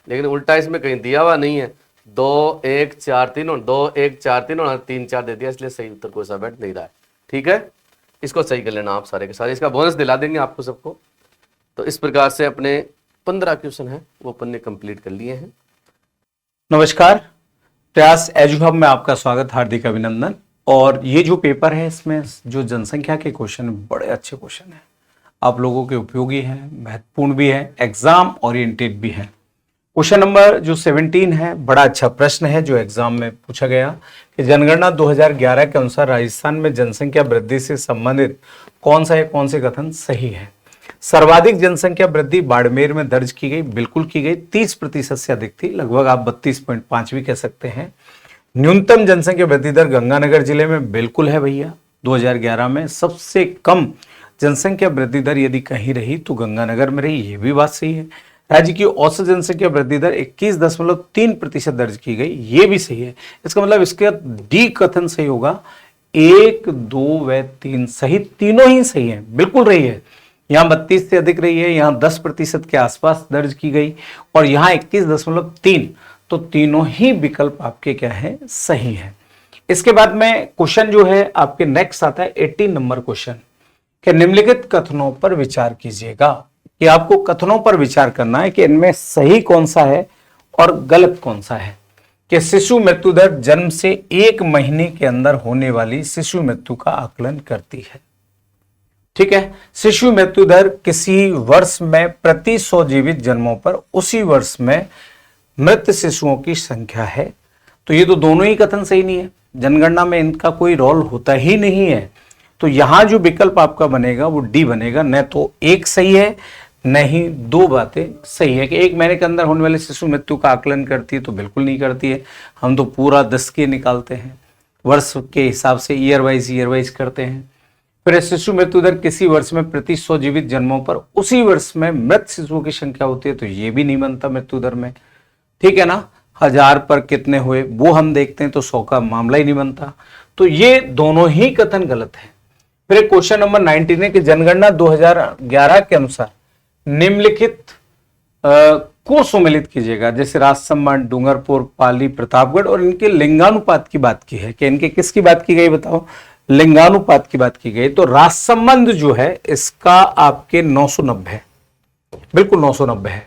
लेकिन उल्टा इसमें कहीं दिया हुआ नहीं है। 2 1 4 3 और 2 1 4 3 और 3 4 दे दिया, इसलिए सही उत्तर कोई सा बैठ नहीं रहा है। ठीक है, इसको सही कर लेना आप सारे के सारे, इसका बोनस दिला देंगे आपको सबको। तो इस प्रकार से अपने 15 क्वेश्चन है वो अपन ने कंप्लीट कर लिए हैं। नमस्कार, प्रयास एजू हब में आपका स्वागत, हार्दिक अभिनंदन। और ये जो पेपर है इसमें जो जनसंख्या के क्वेश्चन बड़े अच्छे क्वेश्चन हैं, आप लोगों के उपयोगी हैं, महत्वपूर्ण भी है, एग्जाम ओरिएंटेड भी है। क्वेश्चन नंबर जो 17 है बड़ा अच्छा प्रश्न है जो एग्जाम में पूछा गया कि जनगणना 2011 के अनुसार राजस्थान में जनसंख्या वृद्धि से संबंधित कौन से कथन सही है। सर्वाधिक जनसंख्या वृद्धि बाड़मेर में दर्ज की गई, बिल्कुल की गई, 30% से अधिक थी, लगभग आप 32.5 भी कह सकते हैं। न्यूनतम जनसंख्या वृद्धि दर गंगानगर जिले में बिल्कुल है भैया, 2011 में सबसे कम जनसंख्या वृद्धि दर यदि कहीं रही तो गंगानगर में रही, ये भी बात सही है। राज्य की औसत जनसंख्या वृद्धि दर 21.3% दर्ज की गई, ये भी सही है। इसका मतलब इसका डी कथन सही होगा, 1 2 व 3 सही, तीनों ही सही है, बिल्कुल रही है। यहाँ 32 से अधिक रही है, यहाँ 10% के आसपास दर्ज की गई, और यहाँ 21.3, तो तीनों ही विकल्प आपके क्या है, सही है। इसके बाद में क्वेश्चन जो है आपके नेक्स्ट आता है 18 नंबर क्वेश्चन कि निम्नलिखित कथनों पर विचार कीजिएगा। कि आपको कथनों पर विचार करना है कि इनमें सही कौन सा है और गलत कौन सा है। कि शिशु मृत्यु दर जन्म से 1 महीने के अंदर होने वाली शिशु मृत्यु का आकलन करती है। ठीक है, शिशु मृत्यु दर किसी वर्ष में प्रति 100 जीवित जन्मों पर उसी वर्ष में मृत शिशुओं की संख्या है। तो ये तो दोनों ही कथन सही नहीं है, जनगणना में इनका कोई रोल होता ही नहीं है। तो यहां जो विकल्प आपका बनेगा वो डी बनेगा, न तो एक सही है नहीं 2 बातें सही है। कि 1 महीने के अंदर होने वाले शिशु मृत्यु का आकलन करती है तो बिल्कुल नहीं करती है, हम तो पूरा 10 के निकालते हैं, वर्ष के हिसाब से ईयर वाइज करते हैं। फिर शिशु मृत्यु दर किसी वर्ष में प्रति 100 जीवित जन्मों पर उसी वर्ष में मृत शिशुओं की संख्या होती है, तो ये भी नहीं बनता मृत्यु दर में। ठीक है ना, 1000 पर कितने हुए वो हम देखते हैं, तो 100 का मामला ही नहीं बनता। तो ये दोनों ही कथन गलत है। फिर क्वेश्चन नंबर 19 है कि जनगणना 2011 के अनुसार निम्नलिखित को सम्मिलित कीजिएगा। जैसे राजसमंद, डूंगरपुर, पाली, प्रतापगढ़, और इनके लिंगानुपात की बात की है। कि इनके किसकी बात की गई बताओ, लिंगानुपात की बात की गई। तो राजसमंद जो है इसका आपके 990 है, बिल्कुल 990 है।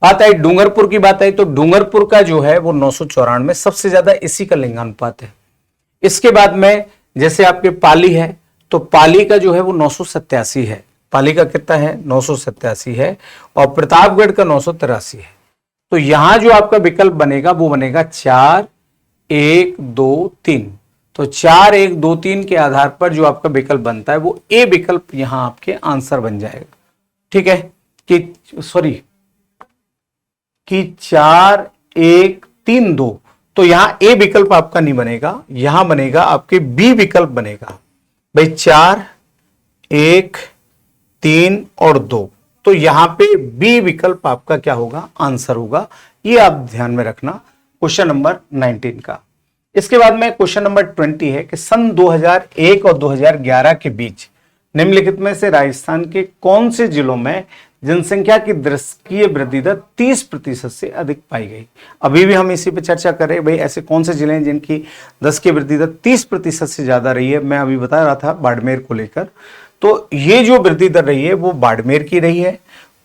बात आई डूंगरपुर की, बात आई तो डूंगरपुर का जो है वो 994, सबसे ज्यादा इसी का लिंगानुपात है। इसके बाद में जैसे आपके पाली है तो पाली का जो है वो 987 है, पाली का कितना है 987 है, और प्रतापगढ़ का 983 है। तो यहां जो आपका विकल्प बनेगा वो बनेगा 4 1 2 3। तो 4 1 2 3 के आधार पर जो आपका विकल्प बनता है वो ए विकल्प यहां आपके आंसर बन जाएगा। ठीक है, कि सॉरी कि 4 1 3 2, तो यहां ए विकल्प आपका नहीं बनेगा, यहां बनेगा आपके बी विकल्प बनेगा भाई, 4 1 3 और 2। तो यहां पे बी विकल्प आपका क्या होगा, आंसर होगा। ये आप ध्यान में रखना क्वेश्चन नंबर 19 का। इसके बाद में क्वेश्चन नंबर 20 है कि सन 2001 और 2011 के बीच निम्नलिखित में से राजस्थान के कौन से जिलों में जनसंख्या की दृश्यकीय वृद्धि दर 30% से अधिक पाई गई? अभी भी हम इसी पे चर्चा कर रहे हैं भाई, ऐसे कौन से जिले हैं जिनकी 10 की वृद्धि दर 30% से ज्यादा रही है। मैं अभी बता रहा था बाड़मेर को लेकर, तो ये जो वृद्धि दर रही है वो बाड़मेर की रही है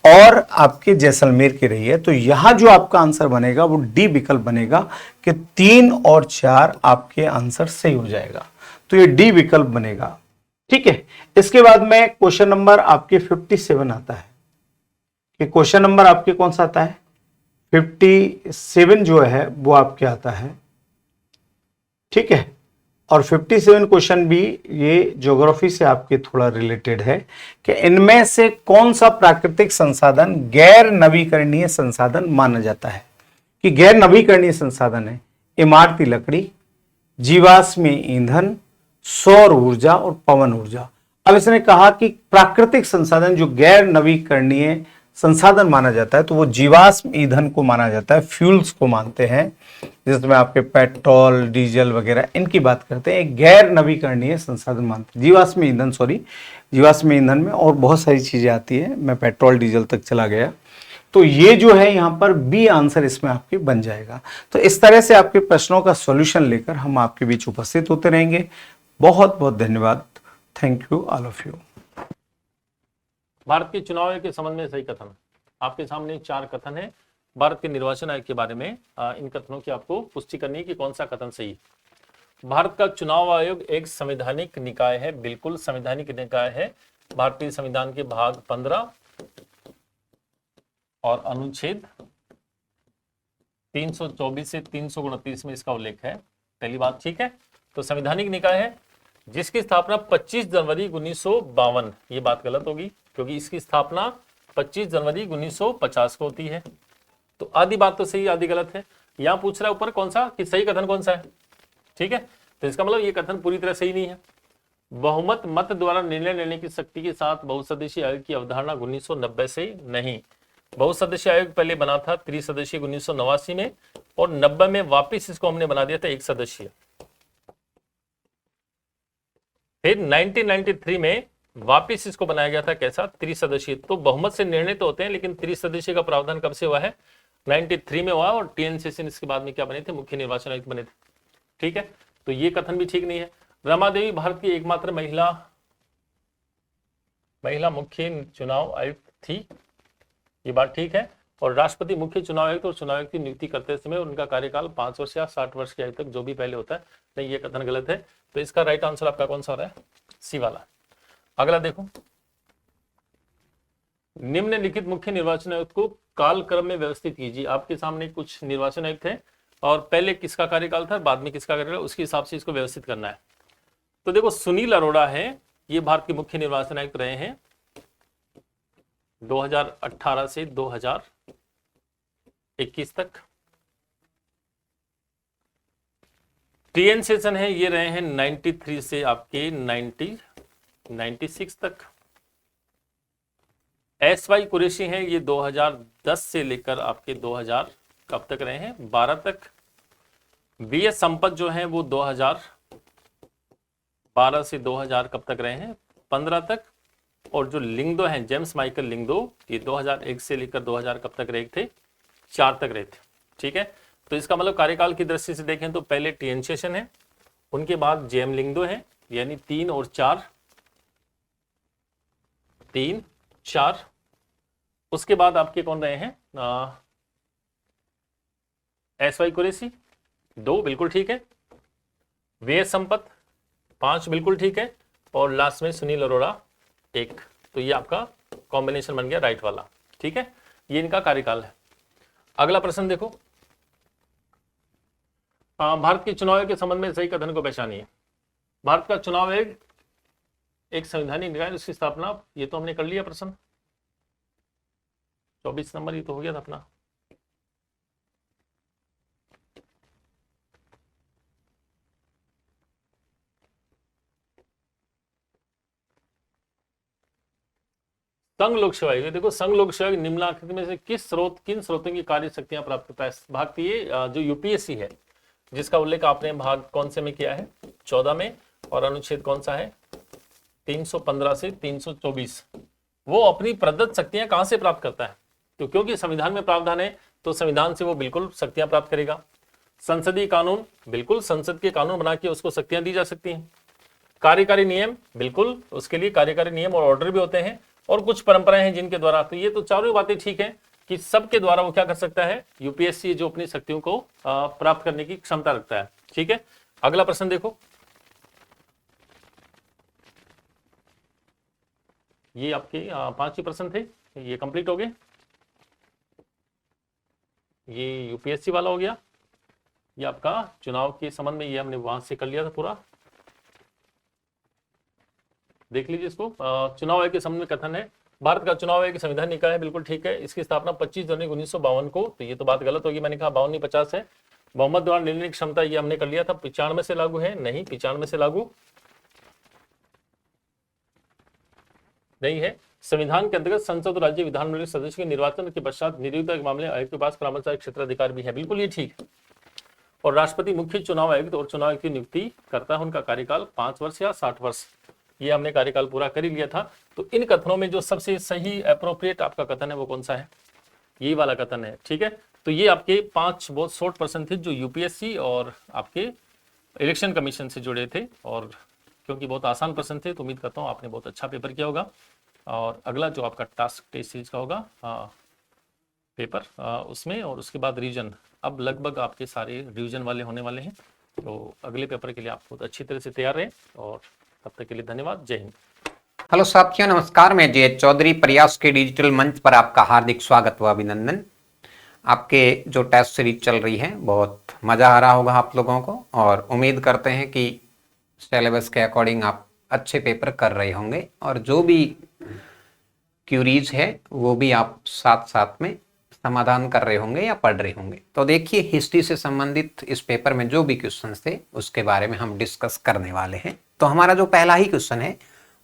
और आपके जैसलमेर की रही है। तो यहां जो आपका आंसर बनेगा वो डी विकल्प बनेगा कि 3 और 4 आपके आंसर सही हो जाएगा। तो ये डी विकल्प बनेगा। ठीक है, इसके बाद में क्वेश्चन नंबर आपके 57 आता है कि क्वेश्चन नंबर आपके कौन सा आता है? 57 जो है वो आपके आता है। ठीक है, और 57 क्वेश्चन भी ये ज्योग्राफी से आपके थोड़ा रिलेटेड है कि इनमें से कौन सा प्राकृतिक संसाधन गैर नवीकरणीय संसाधन माना जाता है? कि गैर नवीकरणीय संसाधन है इमारती लकड़ी, जीवाश्मी ईंधन, सौर ऊर्जा और पवन ऊर्जा। अब इसने कहा कि प्राकृतिक संसाधन जो गैर नवीकरणीय संसाधन माना जाता है तो वो जीवाश्म ईंधन को माना जाता है, फ्यूल्स को मानते हैं, जिसमें आपके पेट्रोल, डीजल वगैरह इनकी बात करते हैं। गैर नवीकरणीय संसाधन मानते हैं जीवाश्म ईंधन, जीवाश्म ईंधन में और बहुत सारी चीजें आती है, मैं पेट्रोल डीजल तक चला गया। तो ये जो है यहां पर बी आंसर इसमें आपके बन जाएगा। तो इस तरह से आपके प्रश्नों का सॉल्यूशन लेकर हम आपके बीच उपस्थित होते रहेंगे। बहुत बहुत धन्यवाद। Thank you all of you. Bharat के चुनाव आयोग के संबंध में सही कथन। आपके सामने 4 कथन है भारत के निर्वाचन आयोग के बारे में। इन कथनों की आपको पुष्टि करनी है कि कौन सा कथन सही है। भारत का चुनाव आयोग एक संवैधानिक निकाय है, बिल्कुल संवैधानिक निकाय है। भारतीय संविधान के भाग 15 और अनुच्छेद 324 से 329 में इसका उल्लेख है। पहली बात, ठीक है। तो संवैधानिक निकाय है जिसकी स्थापना 25 जनवरी 1952, ये बात गलत होगी क्योंकि इसकी स्थापना 25 जनवरी 1950 को होती है। तो आधी बात तो सही, आधी गलत है। यहां पूछ रहा है ऊपर कौन सा, कि सही कथन कौन सा है। ठीक है, तो इसका मतलब ये कथन पूरी तरह सही नहीं है। बहुमत मत द्वारा निर्णय लेने की शक्ति के साथ बहुसदस्यीय आयोग की अवधारणा 1990 से नहीं। बहुसदस्यीय आयोग पहले बना था त्रिसदस्यीय 1989 में और 90 में वापिस इसको हमने बना दिया था एक सदस्यीय। फिर 1993 में वापिस इसको बनाया गया था कैसा, त्रिसदस्यीय। तो बहुमत से निर्णय तो होते हैं लेकिन त्रिसदस्यीय का प्रावधान कब से हुआ है, 93 में हुआ। और टीएन शेषन इसके बाद में क्या बने थे, मुख्य निर्वाचन आयुक्त बने थे। ठीक है, तो ये कथन भी ठीक नहीं है। रमा देवी भारत की एकमात्र महिला मुख्य चुनाव आयुक्त थी, ये बात ठीक है। और राष्ट्रपति मुख्य चुनाव आयुक्त और चुनाव आयुक्त की नियुक्ति करते समय उनका कार्यकाल 5 वर्ष या 60 वर्ष की आयु तक जो भी पहले होता है। नहीं, ये कथन गलत है। तो इसका राइट आंसर आपका कौन सा हो रहा है, सी वाला। अगला देखो, निम्नलिखित मुख्य निर्वाचन आयुक्त को कालक्रम में व्यवस्थित कीजिए। आपके सामने कुछ निर्वाचन आयुक्त है और पहले किसका कार्यकाल था, बाद में किसका कार्यकाल, उसके हिसाब से इसको व्यवस्थित करना है। तो देखो, सुनील अरोड़ा है, ये भारत के मुख्य निर्वाचन आयुक्त रहे हैं 2018 से 2021 तक। टीएन शेषन है, ये रहे हैं 93 से आपके 96 तक। एस.वाई. कुरैशी हैं, ये 2010 से लेकर आपके 2000 कब तक रहे हैं, 12 तक। वी.एस. संपत जो हैं वो 2012 से 2000 कब तक रहे हैं, 15 तक। और जो लिंगदो हैं, जेम्स माइकल लिंगदो, ये 2001 से लेकर 2000 कब तक रहे थे, 4 तक रहे थे। ठीक है, तो इसका मतलब कार्यकाल की दृष्टि से देखें तो पहले टीएन शेषन है, उनके बाद जेम लिंगदो है, यानी 3 और 4, 3, 4। उसके बाद आपके कौन रहे हैं, एस.वाई. कुरैशी 2, बिल्कुल ठीक है। वी.एस. संपत 5, बिल्कुल ठीक है। और लास्ट में सुनील अरोड़ा 1। तो ये आपका कॉम्बिनेशन बन गया राइट वाला। ठीक है, ये इनका कार्यकाल है। अगला प्रश्न देखो, भारत के चुनाव आयोग के संबंध में सही कथन को पहचानिए। भारत का चुनाव आयोग एक संवैधानिक निकाय, उसकी स्थापना, ये तो हमने कर लिया प्रश्न 24 नंबर, ये तो हो गया था अपना। संघ लोक सेवा आयोग, देखो संघ लोक सेवा आयोग निम्नलिखित में से किन स्रोतों की कार्य शक्तियां प्राप्त करता है। भारतीय जो यूपीएससी है, जिसका उल्लेख आपने भाग कौन से में किया है, 14 में। और अनुच्छेद कौन सा है, 315 से 324 वो अपनी प्रदत्त शक्तियां कहां से प्राप्त करता है? तो क्योंकि संविधान में प्रावधान है तो संविधान से वो बिल्कुल शक्तियां प्राप्त करेगा। संसदीय कानून, बिल्कुल संसद के कानून बना के उसको शक्तियां दी जा सकती हैं। कार्यकारी नियम, बिल्कुल उसके लिए कार्यकारी नियम और ऑर्डर भी होते हैं, और कुछ परंपराएं हैं जिनके द्वारा, तो ये तो चारों बातें ठीक है कि सबके द्वारा वो क्या कर सकता है, यूपीएससी जो अपनी शक्तियों को प्राप्त करने की क्षमता रखता है। ठीक है, अगला प्रश्न देखो। ये आपके 5 ही प्रश्न थे, ये कंप्लीट हो गए। ये यूपीएससी वाला हो गया, ये आपका चुनाव के संबंध में, ये हमने वहां से कर लिया था पूरा, देख लीजिए इसको। चुनाव आयोग के संबंध में कथन है, भारत का चुनाव आयोग संविधान निकाय है, बिल्कुल ठीक है। इसकी स्थापना 25 जनवरी 1952 को, तो ये तो बात गलत होगी, मैंने कहा 52 नहीं 50 है। बहुमत द्वारा निर्णय की क्षमता, ये हमने कर लिया था। 95 से लागू है, नहीं 95 से लागू नहीं है। संविधान के अंतर्गत संसद और राज्य विधानमंडल सदस्य के निर्वाचन के पश्चात नियुक्ति के मामले आयोग के पास परामर्श क्षेत्राधिकार भी है, बिल्कुल ये ठीक है। और राष्ट्रपति मुख्य चुनाव आयुक्त और चुनाव आयुक्त की नियुक्ति करता है, उनका कार्यकाल 5 वर्ष या 60 वर्ष, ये हमने कार्यकाल पूरा कर ही लिया था। तो इन कथनों में जो सबसे सही अप्रोप्रिएट आपका कथन है वो कौन सा है? यही वाला कथन है। ठीक है, तो ये आपके 5 बहुत शॉर्ट प्रश्न थे जो यूपीएससी और आपके इलेक्शन कमीशन से जुड़े थे, और क्योंकि बहुत आसान प्रश्न थे तो उम्मीद करता हूँ आपने बहुत अच्छा पेपर किया होगा। और अगला जो आपका टास्क टेस्ट सीरीज का होगा पेपर उसमें, और उसके बाद रिवीजन, अब लगभग आपके सारे रिवीजन वाले होने वाले हैं। तो अगले पेपर के लिए आप बहुत अच्छी तरह से तैयार रहें, और तब तक के लिए धन्यवाद। जय हिंद। हेलो साथियों, नमस्कार। मैं जय चौधरी, प्रयास के डिजिटल मंच पर आपका हार्दिक स्वागत व अभिनंदन। आपके जो टेस्ट सीरीज चल रही है, बहुत मज़ा आ रहा होगा आप लोगों को, और उम्मीद करते हैं कि सिलेबस के अकॉर्डिंग आप अच्छे पेपर कर रहे होंगे, और जो भी क्यूरीज है वो भी आप साथ साथ में समाधान कर रहे होंगे या पढ़ रहे होंगे। तो देखिए, हिस्ट्री से संबंधित इस पेपर में जो भी क्वेश्चन थे उसके बारे में हम डिस्कस करने वाले हैं। तो हमारा जो पहला ही क्वेश्चन है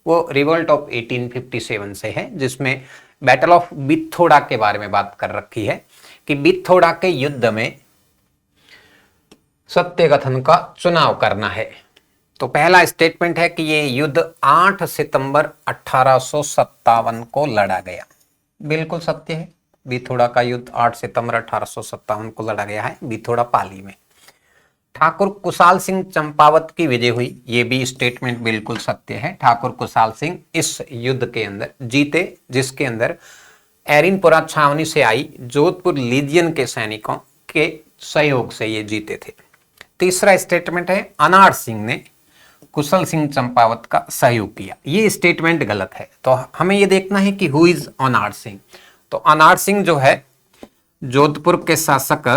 वो रिवोल्ट ऑफ 1857 से है, जिसमें बैटल ऑफ बिथोड़ा के बारे में बात कर रखी है कि बिथोड़ा के युद्ध में सत्य कथन का चुनाव करना है। तो पहला स्टेटमेंट है कि ये युद्ध 8 सितंबर 1857 को लड़ा गया। बिल्कुल सत्य है, बिथोड़ा का युद्ध 8 सितंबर 1857 को लड़ा गया है, बिथोड़ा पाली में। ठाकुर कुशाल सिंह चंपावत की विजय हुई, ये भी स्टेटमेंट बिल्कुल सत्य है। ठाकुर कुशाल सिंह इस युद्ध के अंदर जीते, जिसके अंदर एरिनपुरा छावनी से आई जोधपुर लीजियन के सैनिकों के सहयोग से ये जीते थे। तीसरा स्टेटमेंट है अनार सिंह ने कुशल सिंह चंपावत का सहयोग किया, ये स्टेटमेंट गलत है। तो हमें ये देखना है कि हु इज अनार सिंह। तो अनार सिंह जो है जोधपुर के शासक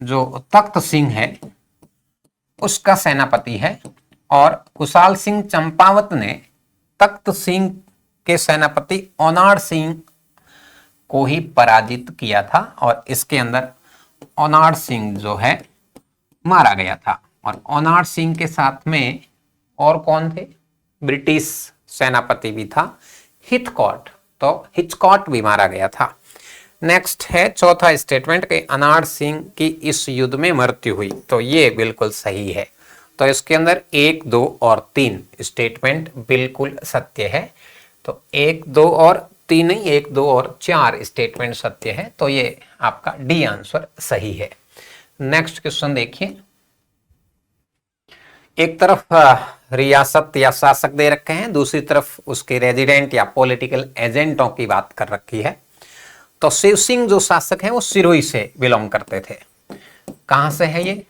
जो तख्त सिंह है उसका सेनापति है, और कुशाल सिंह चंपावत ने तख्त सिंह के सेनापति अनार सिंह को ही पराजित किया था, और इसके अंदर अनार सिंह जो है मारा गया था। और अनार सिंह के साथ में और कौन थे? ब्रिटिश सेनापति भी था, हिचकॉट, तो हिचकॉट भी मारा गया था। नेक्स्ट है चौथा स्टेटमेंट कि अनार सिंह की इस युद्ध में मृत्यु हुई, तो ये बिल्कुल सही है। तो इसके अंदर 1, 2 और 3 स्टेटमेंट बिल्कुल सत्य है। तो 1, 2 और 3 नहीं, 1, 2 और 4 स्टेटमेंट सत्य है, तो ये आपका डी आंसर सही है। नेक्स्ट क्वेश्चन देखिए। एक तरफ रियासत या शासक दे रखे हैं, दूसरी तरफ उसके रेजिडेंट या पॉलिटिकल एजेंटों की बात कर रखी है। तो शिव सिंह जो शासक है वो सिरोही से बिलोंग करते थे। कहां से है ये?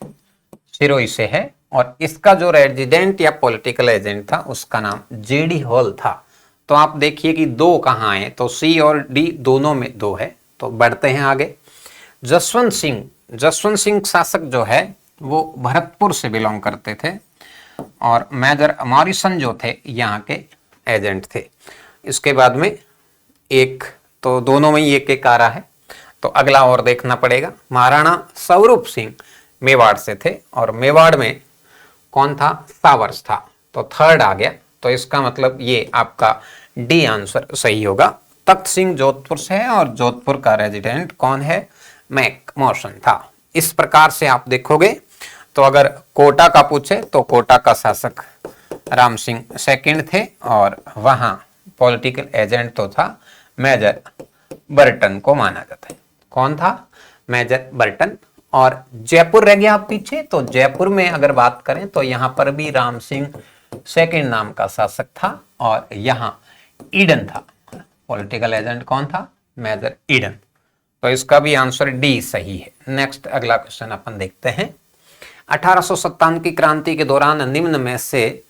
सिरोही से है। और इसका जो रेजिडेंट या पॉलिटिकल एजेंट था उसका नाम जेडी हॉल था। तो आप देखिए कि 2 कहाँ है, तो सी और डी दोनों में 2 है। तो बढ़ते हैं आगे। जसवंत सिंह शासक जो है वो भरतपुर से बिलोंग करते थे, और मेजर मॉरिसन जो थे यहाँ के एजेंट थे। इसके बाद में एक, तो दोनों में ही एक आ रहा है, तो अगला और देखना पड़ेगा। महाराणा स्वरूप सिंह मेवाड़ से थे, और मेवाड़ में कौन था? सावर्स था, तो थर्ड आ गया। तो इसका मतलब ये आपका डी आंसर सही होगा। तख्त सिंह जोधपुर से है, और जोधपुर का रेजिडेंट कौन है? मैक मॉर्सन था। इस प्रकार से आप देखोगे तो अगर कोटा का पूछे तो कोटा का शासक राम सिंह सेकंड थे और वहां पॉलिटिकल एजेंट तो था मेजर बर्टन को माना जाता है। कौन था? Major Burton. और जयपुर रह गया पीछे, तो जयपुर में अगर बात करें तो यहां पर भी राम सिंह सेकंड नाम का शासक था और यहां ईडन था। पॉलिटिकल एजेंट कौन था? Major Eden. तो इसका भी आंसर डी सही है। नेक्स्ट अगला क्वेश्चन अपन देखते हैं। 1857 की क्रांति के दौरान निम्न में से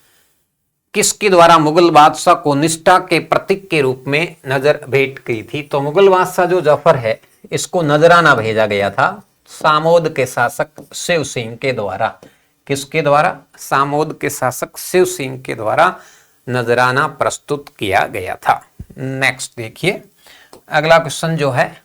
किसके द्वारा मुगल बादशाह को निष्ठा के प्रतीक के रूप में नजर भेंट की थी? तो मुगल बादशाह जो जफर है, इसको नजराना भेजा गया था सामोद के शासक शिव सिंह के द्वारा। किसके द्वारा? सामोद के शासक शिव सिंह के द्वारा नजराना प्रस्तुत किया गया था। नेक्स्ट देखिए, अगला क्वेश्चन जो है,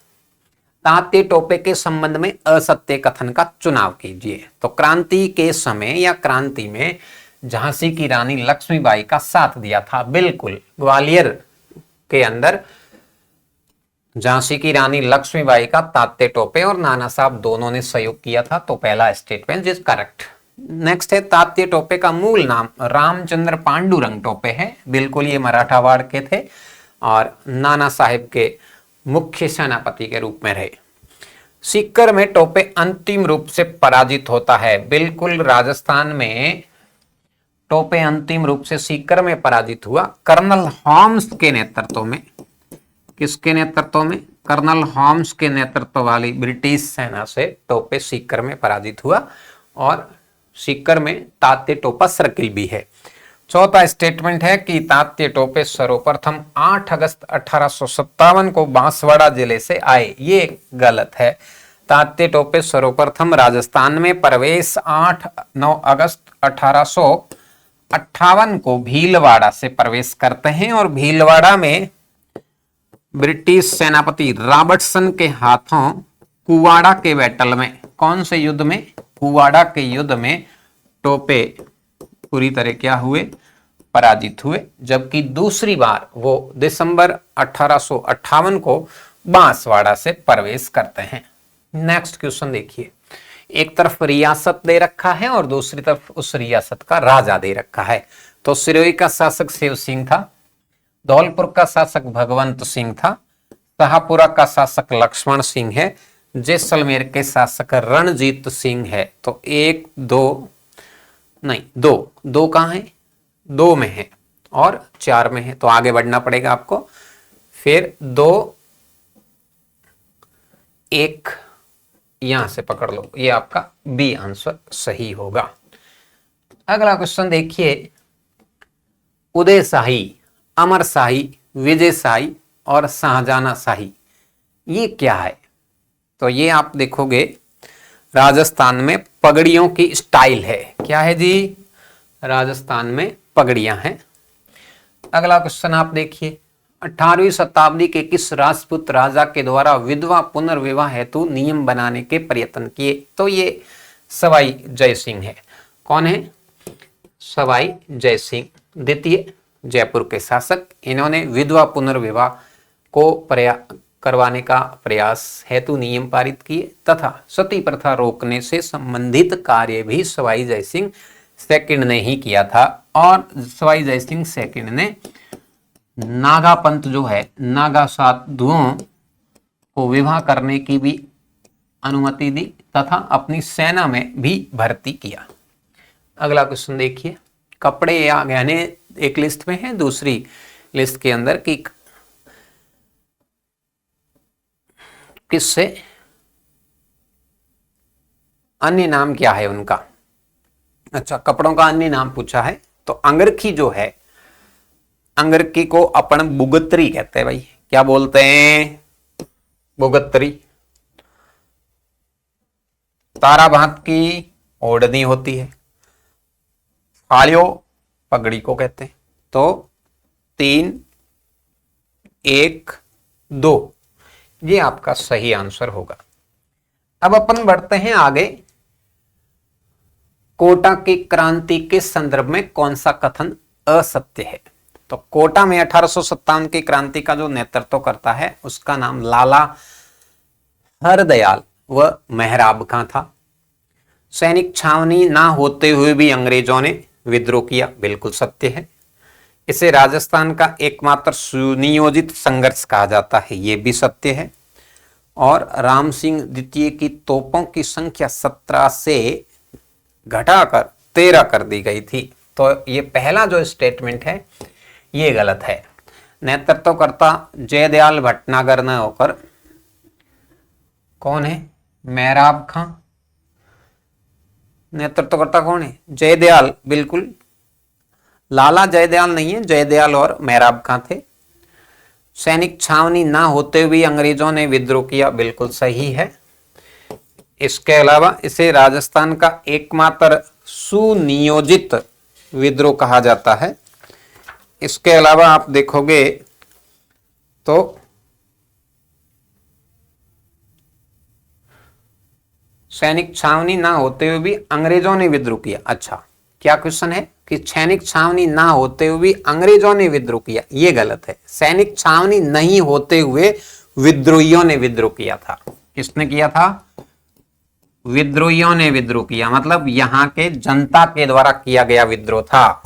तात्या टोपे के संबंध में असत्य कथन का चुनाव कीजिए। तो क्रांति के समय या क्रांति में झांसी की रानी लक्ष्मीबाई का साथ दिया था। बिल्कुल, ग्वालियर के अंदर झांसी की रानी लक्ष्मीबाई का तात्या टोपे और नाना साहब दोनों ने सहयोग किया था। तो पहला स्टेटमेंट इज करेक्ट। नेक्स्ट है, तात्या टोपे का मूल नाम रामचंद्र पांडुरंग टोपे है। बिल्कुल, ये मराठावाड़ के थे और नाना साहेब के मुख्य सेनापति के रूप में रहे। सीकर में टोपे अंतिम रूप से पराजित होता है। बिल्कुल, राजस्थान में टोपे अंतिम रूप से सीकर में पराजित हुआ कर्नल हॉम्स के नेतृत्व में। किसके नेतृत्व में? कर्नल हॉम्स के नेतृत्व वाली ब्रिटिश सेना से टोपे सीकर में पराजित हुआ और सीकर में तात्या टोपा सर्किल भी है। चौथा स्टेटमेंट है कि तात्या टोपे सर्वप्रथम 8 अगस्त 1857 को बांसवाड़ा जिले से आए। ये गलत है। तात्या टोपे सर्वप्रथम राजस्थान में प्रवेश 8-9 अगस्त 1858 को भीलवाड़ा से प्रवेश करते हैं और भीलवाड़ा में ब्रिटिश सेनापति रॉबर्टसन के हाथों कुवाड़ा के बैटल में, कौन से युद्ध में? कुवाड़ा के युद्ध में टोपे पूरी तरह क्या हुए? पराजित हुए। जबकि दूसरी बार वो दिसंबर 1858 को बांसवाड़ा से प्रवेश करते हैं। नेक्स्ट क्वेश्चन देखिए, एक तरफ रियासत दे रखा है और दूसरी तरफ उस रियासत का राजा दे रखा है। तो सिरोही का शासक शिव सिंह था, धौलपुर का शासक भगवंत सिंह था, शाहपुरा का शासक लक्ष्मण सिंह है, जैसलमेर के शासक रणजीत सिंह है। तो 1 2 नहीं, 2 कहां है? 2 में है और 4 में है, तो आगे बढ़ना पड़ेगा आपको। फिर 2 1 यहां से पकड़ लो, ये आपका बी आंसर सही होगा। अगला क्वेश्चन देखिए, उदय शाही, अमर शाही, विजय शाही और शाहजहां शाही, ये क्या है? तो ये आप देखोगे राजस्थान में पगड़ियों की स्टाइल है। क्या है जी? राजस्थान में पगड़ियां हैं। अगला क्वेश्चन आप देखिए, 18वीं शताब्दी के किस राजपूत राजा के द्वारा विधवा पुनर्विवाह हेतु नियम बनाने के प्रयत्न किए? तो ये सवाई जय सिंह है। कौन है? सवाई जय सिंह, द्वितीय जयपुर के शासक। इन्होंने विधवा पुनर्विवाह को करवाने का प्रयास हेतु नियम पारित किए तथा सती प्रथा रोकने से संबंधित कार्य भी सवाई जय सिंह सेकंड ने ही किया था। और सवाई जय सिंह सेकंड ने नागा पंथ जो है, नागा साधुओं को विवाह करने की भी अनुमति दी तथा अपनी सेना में भी भर्ती किया। अगला क्वेश्चन देखिए, कपड़े या गहने एक लिस्ट में है, दूसरी लिस्ट के अंदर कि किससे अन्य नाम क्या है उनका? अच्छा, कपड़ों का अन्य नाम पूछा है। तो अंगरखी जो है, अंगरखी को अपन बुगतरी कहते हैं भाई। क्या बोलते हैं? बुगतरी। ताराभात की ओढ़नी होती है। फालियो पगड़ी को कहते हैं। तो 3 1 2 ये आपका सही आंसर होगा। अब अपन बढ़ते हैं आगे। कोटा की क्रांति के संदर्भ में कौन सा कथन असत्य है? तो कोटा में 1857 की क्रांति का जो नेतृत्व करता है उसका नाम लाला हरदयाल व मेहराब खां था। सैनिक छावनी ना होते हुए भी अंग्रेजों ने विद्रोह किया, बिल्कुल सत्य है। इसे राजस्थान का एकमात्र सुनियोजित संघर्ष कहा जाता है, ये भी सत्य है। और राम सिंह द्वितीय की तोपों की संख्या 17 से घटाकर 13 कर दी गई थी। तो ये पहला जो स्टेटमेंट है ये गलत है। नेतृत्वकर्ता जयदयाल भटनागर न होकर कौन है? मेहराब खां। नेतृत्वकर्ता कौन है? जयदयाल, बिल्कुल लाला जयदयाल नहीं है, जयदयाल और मेहराब खां थे। सैनिक छावनी ना होते हुए अंग्रेजों ने विद्रोह किया, बिल्कुल सही है। इसके अलावा इसे राजस्थान का एकमात्र सुनियोजित विद्रोह कहा जाता है। इसके अलावा आप देखोगे तो सैनिक छावनी ना होते हुए भी अंग्रेजों ने विद्रोह किया। अच्छा, क्या क्वेश्चन है कि सैनिक छावनी ना होते हुए भी अंग्रेजों ने विद्रोह किया? ये गलत है। सैनिक छावनी नहीं होते हुए विद्रोहियों ने विद्रोह किया था। किसने किया था? विद्रोहियों ने विद्रोह किया, मतलब यहां के जनता के द्वारा किया गया विद्रोह था।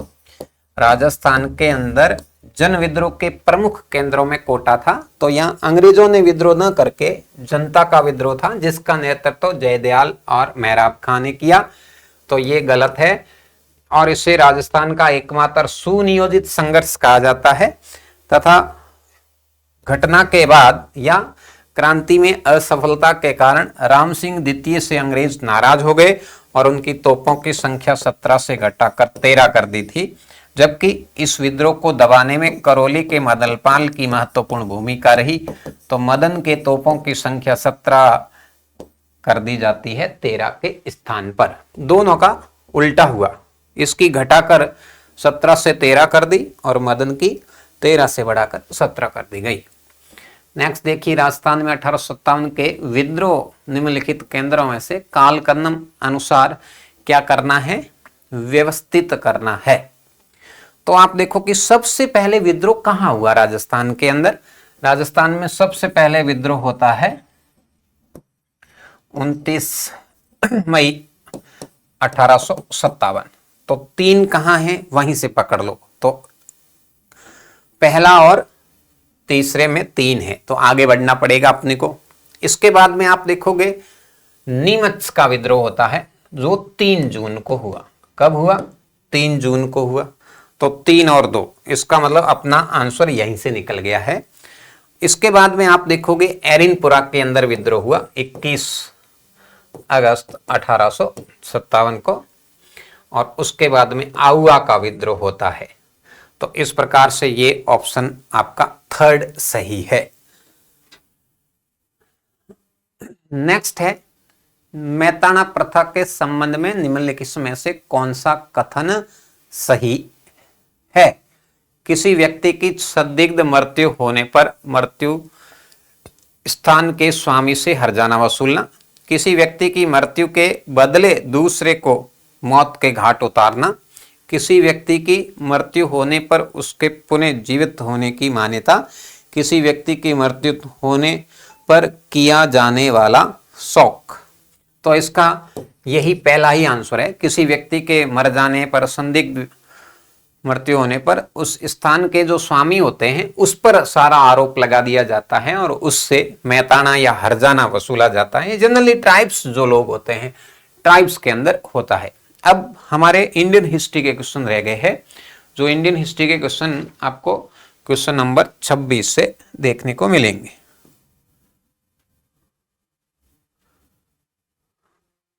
राजस्थान के अंदर जन विद्रोह के प्रमुख केंद्रों में कोटा था, तो यहाँ अंग्रेजों ने विद्रोह न करके जनता का विद्रोह था, जिसका नेतृत्व जयदयाल और मेहराब खां ने किया। तो ये गलत है और इसे राजस्थान का एकमात्र सुनियोजित संघर्ष कहा जाता है। तथा घटना के बाद या क्रांति में असफलता के कारण राम सिंह द्वितीय से अंग्रेज नाराज हो गए और उनकी तोपों की संख्या 17 से घटाकर 13 कर दी थी। जबकि इस विद्रोह को दबाने में करौली के मदनपाल की महत्वपूर्ण भूमिका रही, तो मदन के तोपों की संख्या 17 कर दी जाती है 13 के स्थान पर। दोनों का उल्टा हुआ, इसकी घटाकर 17 से 13 कर दी और मदन की 13 से बढ़ाकर 17 कर दी गई। नेक्स्ट देखिए, राजस्थान में 1857 के विद्रोह निम्नलिखित केंद्रों में से कालक्रम अनुसार क्या करना है? व्यवस्थित करना है। तो आप देखो कि सबसे पहले विद्रोह कहां हुआ राजस्थान के अंदर? राजस्थान में सबसे पहले विद्रोह होता है 29 मई 1857। तो 3 कहां है वहीं से पकड़ लो। तो पहला और तीसरे में 3 है, तो आगे बढ़ना पड़ेगा अपने को। इसके बाद में आप देखोगे नीमच का विद्रोह होता है जो 3 जून को हुआ। कब हुआ? 3 जून को हुआ। तो 3 और 2, इसका मतलब अपना आंसर यहीं से निकल गया है। इसके बाद में आप देखोगे एरिनपुरा के अंदर विद्रोह हुआ 21 अगस्त 1857 को, और उसके बाद में आउआ का विद्रोह होता है। तो इस प्रकार से ये ऑप्शन आपका 3rd सही है। नेक्स्ट है, मैताना प्रथा के संबंध में निम्नलिखित में से कौन सा कथन सही है? किसी व्यक्ति की संदिग्ध मृत्यु होने पर मृत्यु स्थान के स्वामी से हर्जाना वसूलना, किसी व्यक्ति की मृत्यु के बदले दूसरे को मौत के घाट उतारना, किसी व्यक्ति की मृत्यु होने पर उसके पुनः जीवित होने की मान्यता, किसी व्यक्ति की मृत्यु होने पर किया जाने वाला शोक। तो इसका यही पहला ही आंसर है। किसी व्यक्ति के मर जाने पर, संदिग्ध मृत्यु होने पर उस स्थान के जो स्वामी होते हैं उस पर सारा आरोप लगा दिया जाता है और उससे मैताना या हर्जाना वसूला जाता है। जनरली ट्राइब्स जो लोग होते हैं, ट्राइब्स के अंदर होता है। अब हमारे इंडियन हिस्ट्री के क्वेश्चन रह गए हैं, जो इंडियन हिस्ट्री के क्वेश्चन आपको क्वेश्चन नंबर 26 से देखने को मिलेंगे।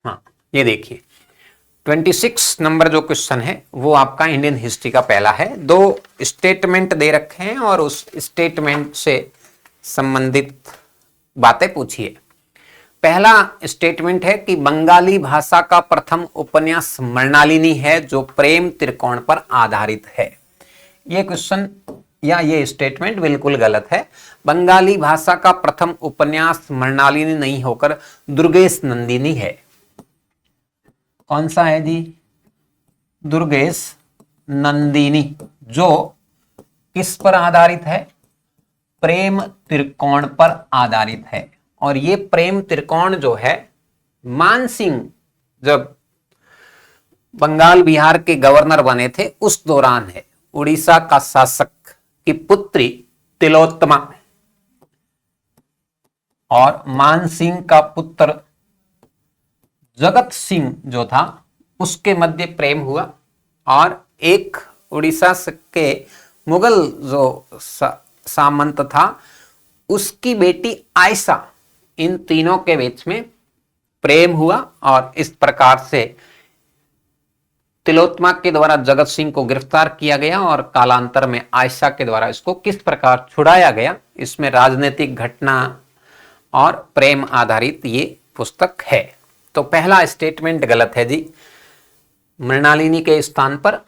हाँ, ये देखिए 26 नंबर जो क्वेश्चन है वो आपका इंडियन हिस्ट्री का पहला है। 2 स्टेटमेंट दे रखे हैं और उस स्टेटमेंट से संबंधित बातें पूछिए। पहला स्टेटमेंट है कि बंगाली भाषा का प्रथम उपन्यास मृणालिनी है जो प्रेम त्रिकोण पर आधारित है। यह क्वेश्चन या ये स्टेटमेंट बिल्कुल गलत है। बंगाली भाषा का प्रथम उपन्यास मृणालिनी नहीं होकर दुर्गेश नंदिनी है। कौन सा है जी? दुर्गेश नंदिनी, जो किस पर आधारित है? प्रेम त्रिकोण पर आधारित है। और ये प्रेम त्रिकोण जो है, मानसिंह जब बंगाल बिहार के गवर्नर बने थे उस दौरान है। उड़ीसा का शासक की पुत्री तिलोत्तमा और मान सिंह का पुत्र जगत सिंह जो था उसके मध्य प्रेम हुआ, और एक उड़ीसा के मुगल जो सामंत था उसकी बेटी आयशा, इन तीनों के बीच में प्रेम हुआ, और इस प्रकार से तिलोत्तमा के द्वारा जगत सिंह को गिरफ्तार किया गया और कालांतर में आयशा के द्वारा इसको किस प्रकार छुड़ाया गया, इसमें राजनीतिक घटना और प्रेम आधारित ये पुस्तक है। तो पहला स्टेटमेंट गलत है जी, मृणालिनी के स्थान पर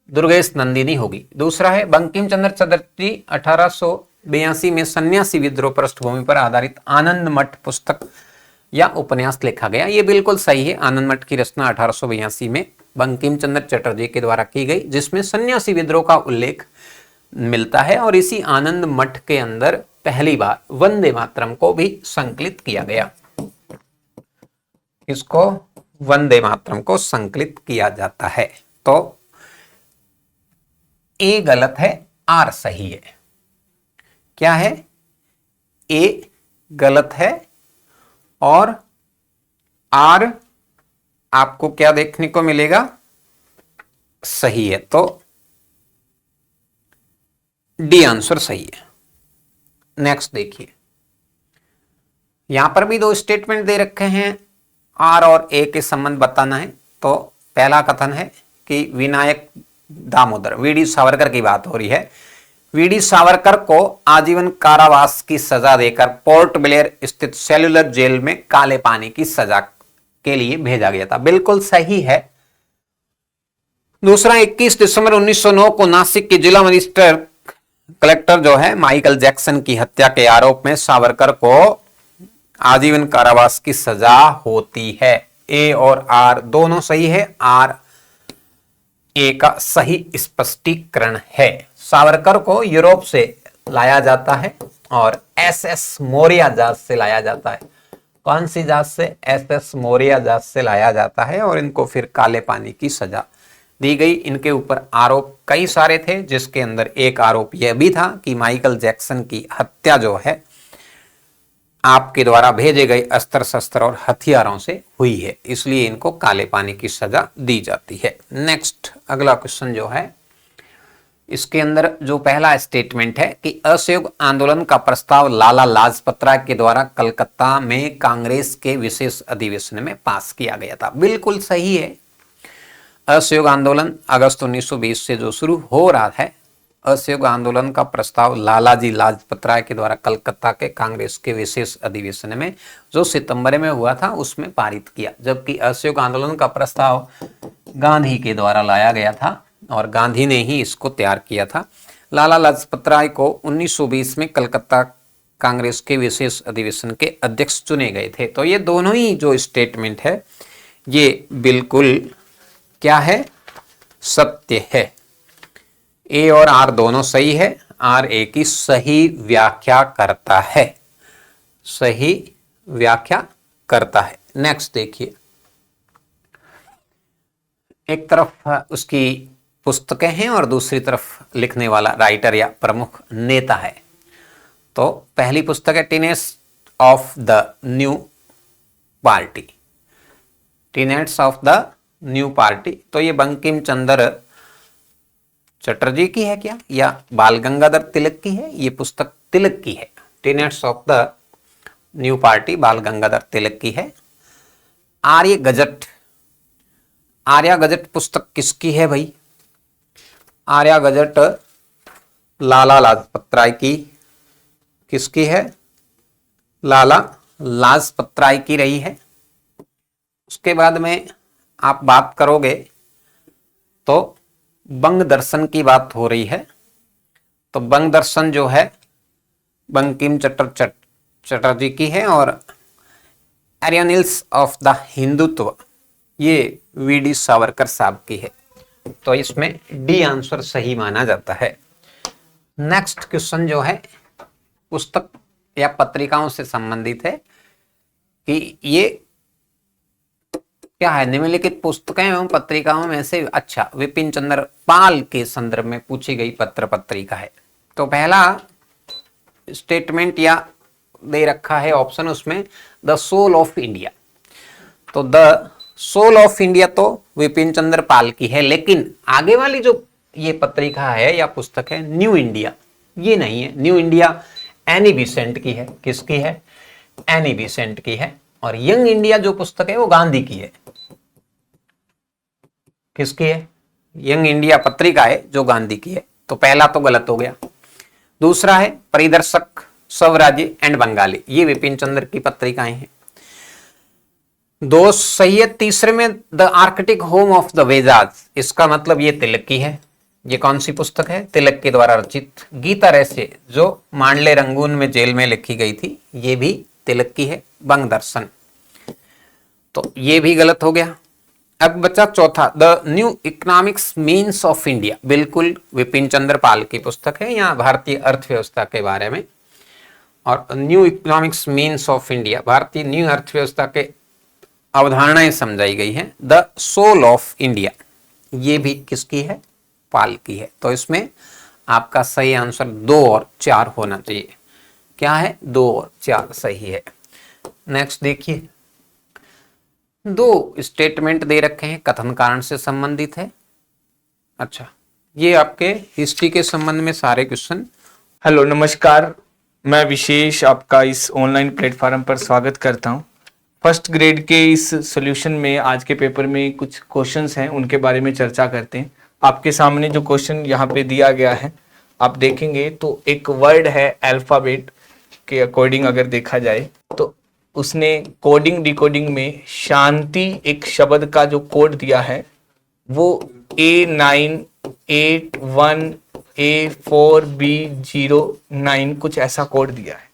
दुर्गेश नंदिनी होगी। दूसरा है बंकिम चंद्र चटर्जी 1882 में सन्यासी विद्रोह पृष्ठभूमि पर आधारित आनंद मठ पुस्तक या उपन्यास लिखा गया। ये बिल्कुल सही है। आनंद मठ की रचना 1882 में बंकिम चंद्र चटर्जी के द्वारा की गई, जिसमें सन्यासी विद्रोह का उल्लेख मिलता है, और इसी आनंद मठ के अंदर पहली बार वंदे मातरम को भी संकलित किया गया। इसको वंदे मातरम को संकलित किया जाता है। तो ए गलत है, आर सही है। क्या है? ए गलत है और आर आपको क्या देखने को मिलेगा? सही है। तो डी आंसर सही है। नेक्स्ट देखिए, यहां पर भी दो स्टेटमेंट दे रखे हैं, आर और ए के संबंध बताना है। तो पहला कथन है कि विनायक दामोदर, वीडी सावरकर की बात हो रही है, वीडी सावरकर को आजीवन कारावास की सजा देकर पोर्ट ब्लेयर स्थित सेल्युलर जेल में काले पानी की सजा के लिए भेजा गया था। बिल्कुल सही है। दूसरा, 21 दिसंबर 1909 को नासिक के जिला मजिस्ट्रेट कलेक्टर जो है माइकल जैक्सन की हत्या के आरोप में सावरकर को आजीवन कारावास की सजा होती है। ए और आर दोनों सही है। आर ए का सही स्पष्टीकरण है। सावरकर को यूरोप से लाया जाता है और एसएस मोरिया जहाज से लाया जाता है। कौन सी जहाज से? एसएस मोरिया जहाज से लाया जाता है, और इनको फिर काले पानी की सजा दी गई। इनके ऊपर आरोप कई सारे थे, जिसके अंदर एक आरोप यह भी था कि माइकल जैक्सन की हत्या जो है आपके द्वारा भेजे गए अस्त्र शस्त्र और हथियारों से हुई है, इसलिए इनको काले पानी की सजा दी जाती है। नेक्स्ट अगला क्वेश्चन जो है, इसके अंदर जो पहला स्टेटमेंट है कि असहयोग आंदोलन का प्रस्ताव लाला लाजपत राय के द्वारा कलकत्ता में कांग्रेस के विशेष अधिवेशन में पास किया गया था। बिल्कुल सही है। असहयोग आंदोलन अगस्त 1920 से जो शुरू हो रहा है, असहयोग आंदोलन का प्रस्ताव लालाजी लाजपत राय के द्वारा कलकत्ता के कांग्रेस के विशेष अधिवेशन में जो सितंबर में हुआ था उसमें पारित किया, जबकि असहयोग आंदोलन का प्रस्ताव गांधी के द्वारा लाया गया था और गांधी ने ही इसको तैयार किया था। लाला लाजपत राय को 1920 में कलकत्ता कांग्रेस के विशेष अधिवेशन के अध्यक्ष चुने गए थे। तो ये दोनों ही जो स्टेटमेंट है ये बिल्कुल क्या है? सत्य है। ए और आर दोनों सही है। आर ए की सही व्याख्या करता है, सही व्याख्या करता है। नेक्स्ट देखिए, एक तरफ उसकी पुस्तकें हैं और दूसरी तरफ लिखने वाला राइटर या प्रमुख नेता है। तो पहली पुस्तक है tenets of the new party, tenets of the new party. तो ये बंकिम चंद्र चटर्जी की है क्या या बाल गंगाधर तिलक की है? ये पुस्तक तिलक की है। Tenets of the new party बाल गंगाधर तिलक की है। आर्य गजट, आर्या गजट पुस्तक किसकी है भाई? आर्या गजट लाला लाजपत राय की, किसकी है? लाला लाजपत राय की रही है। उसके बाद में आप बात करोगे तो बंग दर्शन की बात हो रही है। तो बंग दर्शन जो है बंकिम चटर्जी की है, और एरियनिल्स ऑफ द हिंदुत्व ये वीडी सावरकर साहब की है। तो इसमें डी आंसर सही माना जाता है। नेक्स्ट क्वेश्चन जो है पुस्तक या पत्रिकाओं से संबंधित है कि ये क्या है, निम्नलिखित पुस्तकें एवं पत्रिकाओं में से अच्छा विपिन चंद्र पाल के संदर्भ में पूछी गई पत्र पत्रिका है। तो पहला स्टेटमेंट या दे रखा है ऑप्शन उसमें द सोल ऑफ इंडिया। तो द सोल ऑफ इंडिया तो विपिन चंद्र पाल की है, लेकिन आगे वाली जो ये पत्रिका है या पुस्तक है न्यू इंडिया, ये नहीं है। न्यू इंडिया एनी बेसेंट की है। किसकी है? एनी बेसेंट की है। और यंग इंडिया जो पुस्तक है वो गांधी की है। किसकी है? यंग इंडिया पत्रिका है जो गांधी की है। तो पहला तो गलत हो गया। दूसरा है परिदर्शक, स्वराज्य एंड बंगाली, ये विपिन चंद्र की पत्रिकाएं हैं। दो सही है। तीसरे में the Arctic home of the Vedas, इसका मतलब ये तिलक की है। ये कौन सी पुस्तक है? तिलक के द्वारा रचित। गीता रहस्य जो मांडले रंगून में जेल में लिखी गई थी, ये भी तिलक की है। बंग दर्शन, तो ये भी गलत हो गया। अब बचा चौथा, the new economics means of India, बिल्कुल विपिन चंद्र पाल की पुस्तक है, यहाँ भारतीय अर्थव्यवस्था के बारे में। और new economics means of India, भारतीय न्यू अर्थव्यवस्था के अवधारणाएं समझाई गई हैं। द सोल ऑफ इंडिया, ये भी किसकी है? पाल की है। तो इसमें आपका सही आंसर 2 और 4 होना चाहिए। क्या है? 2 और 4 सही है। नेक्स्ट देखिए, 2 स्टेटमेंट दे रखे हैं, कथन कारण से संबंधित है। अच्छा, ये आपके हिस्ट्री के संबंध में सारे क्वेश्चन। हेलो नमस्कार, मैं विशेष आपका इस ऑनलाइन प्लेटफॉर्म पर स्वागत करता हूं। फर्स्ट ग्रेड के इस सॉल्यूशन में आज के पेपर में कुछ क्वेश्चंस हैं, उनके बारे में चर्चा करते हैं। आपके सामने जो क्वेश्चन यहाँ पे दिया गया है, आप देखेंगे तो एक वर्ड है अल्फ़ाबेट के अकॉर्डिंग अगर देखा जाए तो उसने कोडिंग डिकोडिंग में शांति एक शब्द का जो कोड दिया है वो A981A4B09 कुछ ऐसा कोड दिया है।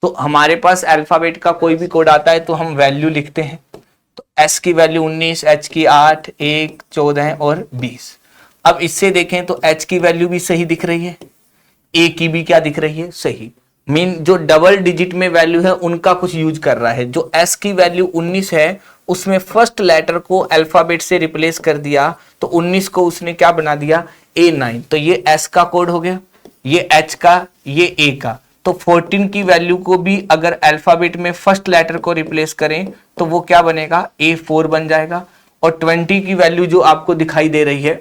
तो हमारे पास अल्फ़ाबेट का कोई भी कोड आता है तो हम वैल्यू लिखते हैं। तो S की वैल्यू 19, H की 8, 1, 14 और 20। अब इससे देखें तो H की वैल्यू भी सही दिख रही है, A की भी क्या दिख रही है? सही। मीन जो डबल डिजिट में वैल्यू है उनका कुछ यूज कर रहा है। जो S की वैल्यू 19 है उसमें फर्स्ट लेटर को अल्फाबेट से रिप्लेस कर दिया, तो 19 को उसने क्या बना दिया? A9। तो ये S का कोड हो गया, ये H का, ये A का। तो 14 की वैल्यू को भी अगर अल्फाबेट में फर्स्ट लेटर को रिप्लेस करें तो वो क्या बनेगा? A4 बन जाएगा। और 20 की वैल्यू जो आपको दिखाई दे रही है,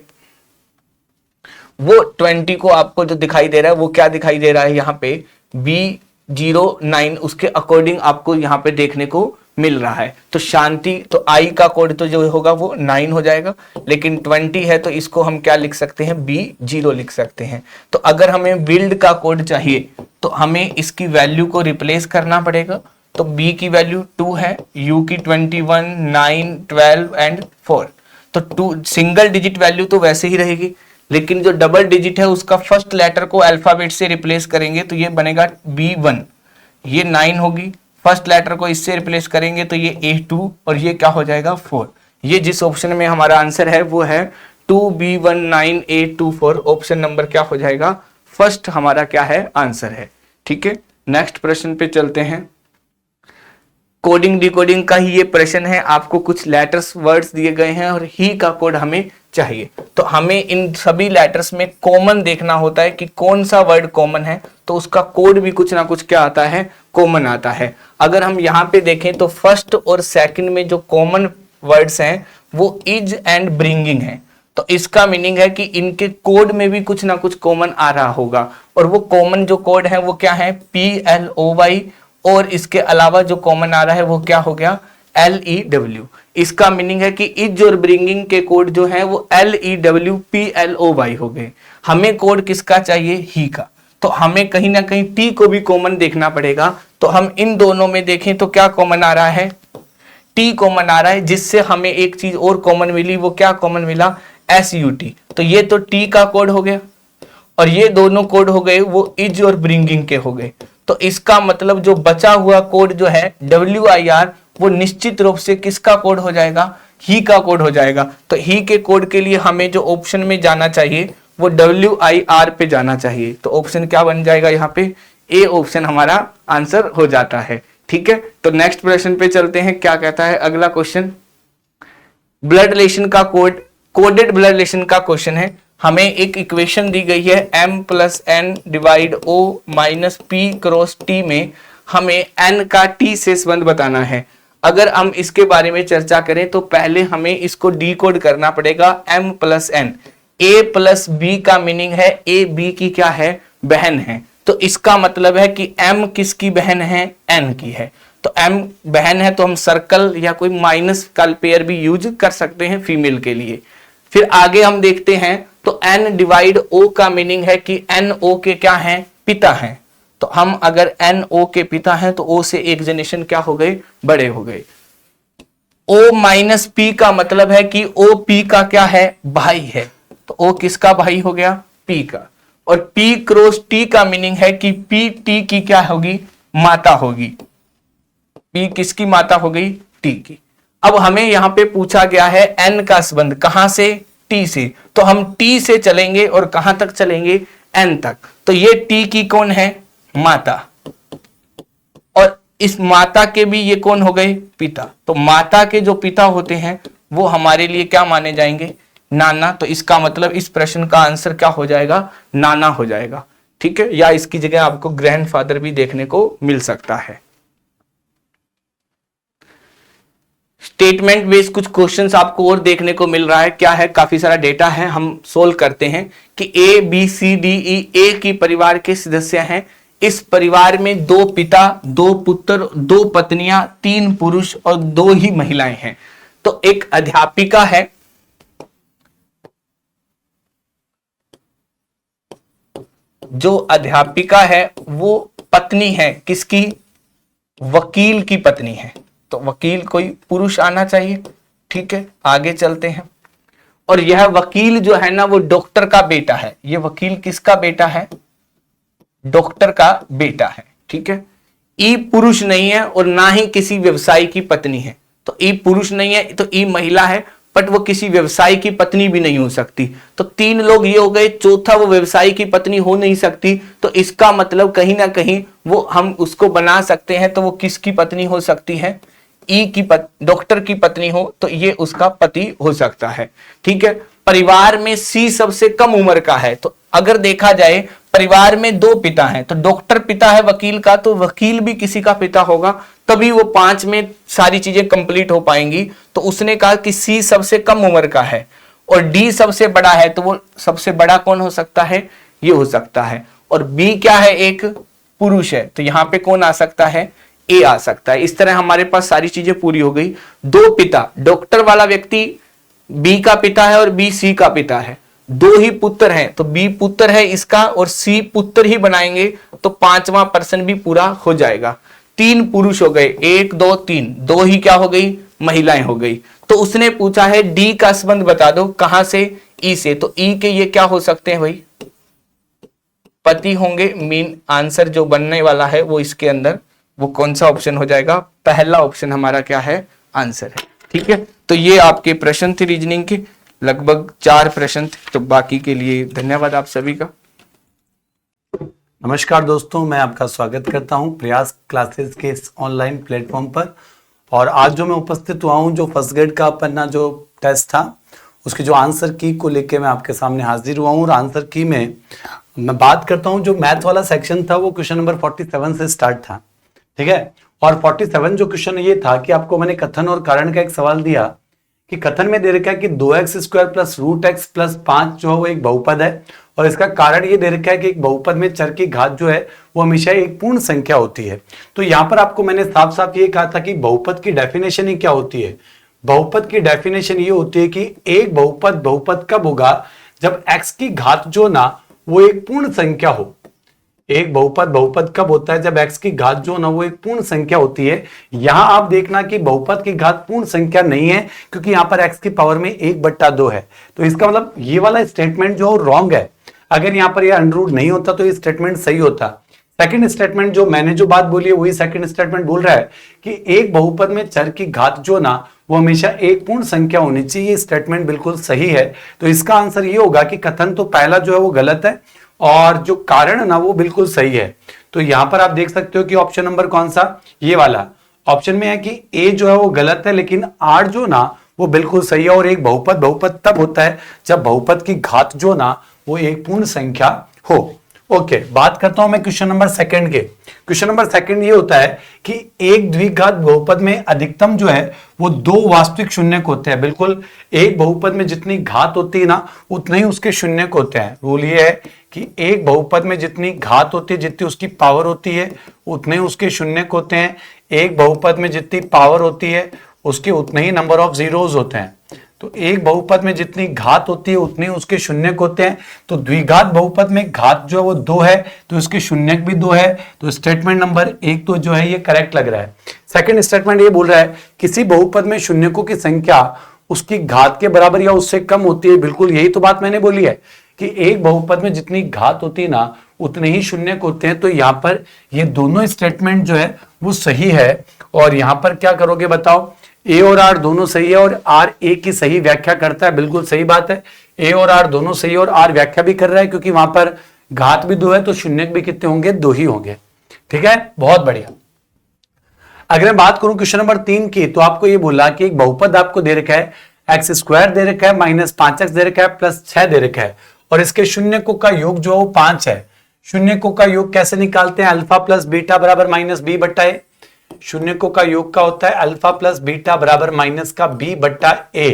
वो 20 को आपको जो दिखाई दे रहा है वो क्या दिखाई दे रहा है? यहाँ पे B09, उसके अकॉर्डिंग आपको यहाँ पे देखने को मिल रहा है। तो शांति, तो I का कोड तो जो होगा वो 9 हो जाएगा, लेकिन 20 है तो इसको हम क्या लिख सकते हैं? B0 लिख सकते हैं। तो अगर हमें बिल्ड का कोड चाहिए तो हमें इसकी वैल्यू को रिप्लेस करना पड़ेगा। तो B की वैल्यू 2 है, U की 21, 9, 12 एंड 4। तो 2 सिंगल डिजिट वैल्यू तो वैसे ही रहेगी, लेकिन जो डबल डिजिट है उसका फर्स्ट लेटर को अल्फाबेट से रिप्लेस करेंगे तो ये बनेगा B1, ये 9 होगी। फर्स्ट लेटर को इससे रिप्लेस करेंगे तो ये A2 और ये क्या हो जाएगा? 4। ये जिस ऑप्शन में हमारा आंसर है वो है 2B19A24। ऑप्शन नंबर क्या हो जाएगा? फर्स्ट हमारा क्या है? आंसर है। ठीक है, नेक्स्ट प्रश्न पे चलते हैं। कोडिंग डिकोडिंग का ही ये प्रश्न है। आपको कुछ लेटर्स वर्ड्स दिए गए हैं और ही का कोड हमें चाहिए। तो हमें इन सभी लेटर्स में कॉमन देखना होता है कि कौन सा वर्ड कॉमन है, तो उसका कोड भी कुछ ना कुछ क्या आता है? कॉमन आता है। अगर हम यहाँ पे देखें तो फर्स्ट और सेकंड में जो कॉमन वर्ड्स हैं वो इज एंड ब्रिंगिंग है। तो इसका मीनिंग है कि इनके कोड में भी कुछ ना कुछ कॉमन आ रहा होगा, और वो कॉमन जो कोड है वो क्या है? PLOY। और इसके अलावा जो कॉमन आ रहा है वो क्या हो गया? LEW। इसका मीनिंग है कि इज और ब्रिंगिंग के कोड जो है वो LEW PLOY हो गए। हमें कोड किसका चाहिए? ही का। तो हमें कहीं ना कहीं टी को भी कॉमन देखना पड़ेगा। तो हम इन दोनों में देखें तो क्या कॉमन आ रहा है? टी कॉमन आ रहा है, जिससे हमें एक चीज और कॉमन मिली। वो क्या कॉमन मिला? SUT। तो ये तो टी का कोड हो गया, और ये दोनों कोड हो गए वो इज और ब्रिंगिंग के हो गए। तो इसका मतलब जो बचा हुआ कोड जो है WIR, वो निश्चित रूप से किसका कोड हो जाएगा? ही का कोड हो जाएगा। तो ही के कोड के लिए हमें जो ऑप्शन में जाना चाहिए वो WIR पे जाना चाहिए। तो ऑप्शन क्या बन जाएगा? यहाँ पे A ऑप्शन हमारा आंसर हो जाता है। ठीक है, तो नेक्स्ट प्रश्न पे चलते हैं। क्या कहता है अगला क्वेश्चन? ब्लड रिलेशन का कोडेड ब्लड रिलेशन का क्वेश्चन है। हमें एक इक्वेशन दी गई है m plus N divide o minus P cross T में हमें n का t से संबंध बताना है। अगर हम इसके बारे में चर्चा करें तो पहले हमें इसको डिकोड करना पड़ेगा। m plus N, a plus b का मीनिंग है a b की क्या है, बहन है। तो इसका मतलब है कि m किसकी बहन है, n की है। तो m बहन है तो हम सर्कल या कोई माइनस का पेयर भी यूज कर सकते हैं फीमेल के लिए। फिर आगे हम देखते हैं तो n डिवाइड o का मीनिंग है कि n o के क्या हैं, पिता हैं। तो हम अगर n o के पिता हैं तो o से एक जनरेशन क्या हो गए, बड़े हो गए। o माइनस p का मतलब है कि o p का क्या है, भाई है। तो o किसका भाई हो गया, p का। और p क्रॉस t का मीनिंग है कि p t की क्या होगी, माता होगी। p किसकी माता हो गई, t की। अब हमें यहां पे पूछा गया है n का संबंध कहां से, t से। तो हम t से चलेंगे और कहां तक चलेंगे, n तक। तो ये t की कौन है, माता। और इस माता के भी ये कौन हो गए, पिता। तो माता के जो पिता होते हैं वो हमारे लिए क्या माने जाएंगे, नाना। तो इसका मतलब इस प्रश्न का आंसर क्या हो जाएगा, नाना हो जाएगा। ठीक है, या इसकी जगह आपको ग्रैंडफादर भी देखने को मिल सकता है। स्टेटमेंट बेस्ड कुछ क्वेश्चंस आपको और देखने को मिल रहा है। क्या है, काफी सारा डेटा है, हम सोल्व करते हैं कि A B C D E ए की परिवार के सदस्य हैं। इस परिवार में 2 पिता, 2 पुत्र, 2 पत्नियां, 3 पुरुष और 2 ही महिलाएं हैं। तो एक अध्यापिका है, जो अध्यापिका है वो पत्नी है किसकी, वकील की पत्नी है। तो वकील कोई पुरुष आना चाहिए। ठीक है, आगे चलते हैं। और यह वकील जो है ना वो डॉक्टर का बेटा है। ये वकील किसका बेटा है, डॉक्टर का बेटा है। ठीक है, ई पुरुष नहीं है और ना ही किसी व्यवसायी की पत्नी है। तो ई पुरुष नहीं है तो ई महिला है, बट वो किसी व्यवसायी की पत्नी भी नहीं हो सकती। तो 3 लोग ये हो गए, चौथा वो व्यवसायी की पत्नी हो नहीं सकती। तो इसका मतलब कहीं ना कहीं वो हम उसको बना सकते हैं। तो वो किसकी पत्नी हो सकती है, ई की डॉक्टर की पत्नी हो तो ये उसका पति हो सकता है। ठीक है, परिवार में सी सबसे कम उम्र का है। तो अगर देखा जाए परिवार में 2 पिता हैं, तो डॉक्टर पिता है वकील का, तो वकील भी किसी का पिता होगा, तभी वो 5 में सारी चीजें कंप्लीट हो पाएंगी। तो उसने कहा कि सी सबसे कम उम्र का है और डी सबसे बड़ा है, तो वो सबसे बड़ा कौन हो सकता है, ये हो सकता है। और बी क्या है, एक पुरुष है, तो यहां पे कौन आ सकता है, ए आ सकता है। इस तरह हमारे पास सारी चीजें पूरी हो गई। 2 पिता, डॉक्टर वाला व्यक्ति बी का पिता है और बी सी का पिता है। 2 ही पुत्र हैं, तो बी पुत्र है इसका और सी पुत्र ही बनाएंगे, तो 5वां पर्सन भी पूरा हो जाएगा। 3 पुरुष हो गए, 1 2 3, 2 ही क्या हो गई, महिलाएं हो गई। तो उसने पूछा है डी का संबंध बता दो, कहां से, ई से। तो ई के ये क्या हो सकते हैं भाई, पति होंगे। मेन आंसर जो बनने वाला है वो इसके अंदर वो कौन सा ऑप्शन हो जाएगा, पहला ऑप्शन हमारा क्या है, आंसर है। ठीक है, तो ये आपके प्रश्न थे रीजनिंग के, लगभग 4 प्रश्न थे। तो बाकी के लिए धन्यवाद आप सभी का। नमस्कार दोस्तों, मैं आपका स्वागत करता हूं प्रयास क्लासेस के इस ऑनलाइन प्लेटफॉर्म पर। और आज जो मैं उपस्थित हुआ हूं, जो फर्स्ट ग्रेड का अपना जो टेस्ट था उसके जो आंसर की को लेके मैं आपके सामने हाजिर हुआ हूं। और आंसर की में मैं बात करता हूं, जो मैथ वाला सेक्शन था वो क्वेश्चन नंबर 47 से स्टार्ट था। ठीक है, और 47 जो क्वेश्चन ये था कि आपको मैंने कथन और कारण का एक सवाल दिया कि कथन में दे रखा है कि 2x² प्लस √x प्लस 5 जो है वो एक बहुपद है। और इसका कारण ये दे रखा है कि एक बहुपद में चर की घात जो है वो हमेशा एक पूर्ण संख्या होती है। तो यहाँ पर आपको मैंने साफ साफ ये कहा था कि बहुपद की डेफिनेशन ही क्या होती है। बहुपद की डेफिनेशन ये होती है कि एक बहुपद बहुपद कब होगा, जब x की घात जो ना वो एक पूर्ण संख्या हो। एक बहुपद बहुपद कब होता है, जब x की घात जो ना वो एक पूर्ण संख्या होती है। यहां आप देखना कि बहुपद की घात पूर्ण संख्या नहीं है, क्योंकि यहां पर x की पावर में 1/2 है। तो इसका मतलब ये वाला स्टेटमेंट जो रॉन्ग है। अगर यहाँ पर ये अंडर नहीं होता तो ये स्टेटमेंट सही होता। सेकंड स्टेटमेंट जो मैंने जो बात बोली है वही सेकंड स्टेटमेंट बोल रहा है कि एक बहुपद में चर की घात जो ना वो हमेशा एक पूर्ण संख्या होनी चाहिए। ये स्टेटमेंट बिल्कुल सही है। तो इसका आंसर ये होगा कि कथन तो पहला जो है वो गलत है और जो कारण ना वो बिल्कुल सही है। तो यहां पर आप देख सकते हो कि ऑप्शन नंबर कौन सा, ये वाला ऑप्शन में है कि ए जो है वो गलत है, लेकिन आर जो ना वो बिल्कुल सही है। और एक बहुपद बहुपद तब होता है जब बहुपद की घात जो ना वो एक पूर्ण संख्या हो। ओके, बात करता हूं मैं क्वेश्चन नंबर सेकंड के। क्वेश्चन नंबर सेकंड ये होता है कि एक द्विघात बहुपद में अधिकतम जो है वो 2 वास्तविक शून्यक होते हैं। बिल्कुल, एक बहुपद में जितनी घात होती है ना उतने ही उसके शून्यक होते हैं। रूल ये है कि एक बहुपद में जितनी घात होती है, जितनी उसकी पावर होती है, उतने ही उसके शून्यक होते हैं। एक बहुपद में जितनी पावर होती है उसके उतने ही नंबर ऑफ जीरोज होते हैं। तो एक बहुपद में जितनी घात होती है उतने उसके शून्यक होते हैं। तो द्विघात बहुपद में घात जो है वो 2 है तो इसके शून्यक भी 2 है। तो स्टेटमेंट नंबर 1 तो जो है ये करेक्ट लग रहा है। सेकंड स्टेटमेंट ये बोल रहा है किसी बहुपद में शून्यकों की संख्या उसकी घात के बराबर या उससे कम होती है। बिल्कुल यही तो बात मैंने बोली है कि एक बहुपद में जितनी घात होती है ना उतने ही शून्यक होते हैं। तो यहाँ पर ये दोनों स्टेटमेंट जो है वो सही है। और यहाँ पर क्या करोगे बताओ, ए और आर दोनों सही है और आर ए की सही व्याख्या करता है। बिल्कुल सही बात है, ए और आर दोनों सही है और आर व्याख्या भी कर रहा है क्योंकि वहां पर घात भी 2 है तो शून्यक भी कितने होंगे, 2 ही होंगे। ठीक है, बहुत बढ़िया। अगर मैं बात करूं क्वेश्चन नंबर 3 की, तो आपको ये बोला कि एक बहुपद आपको दे रखा है एक्स स्क्वायर दे रखा है -5x दे रखा है +6 दे रखा है और इसके शून्यकों का योग जो है वो 5 है। शून्यकों का योग कैसे निकालते हैं, अल्फा प्लस बीटा बराबर -b बट्टा ए। शून्यकों का योग का होता है अल्फा प्लस बीटा बराबर माइनस का b बट्टा a।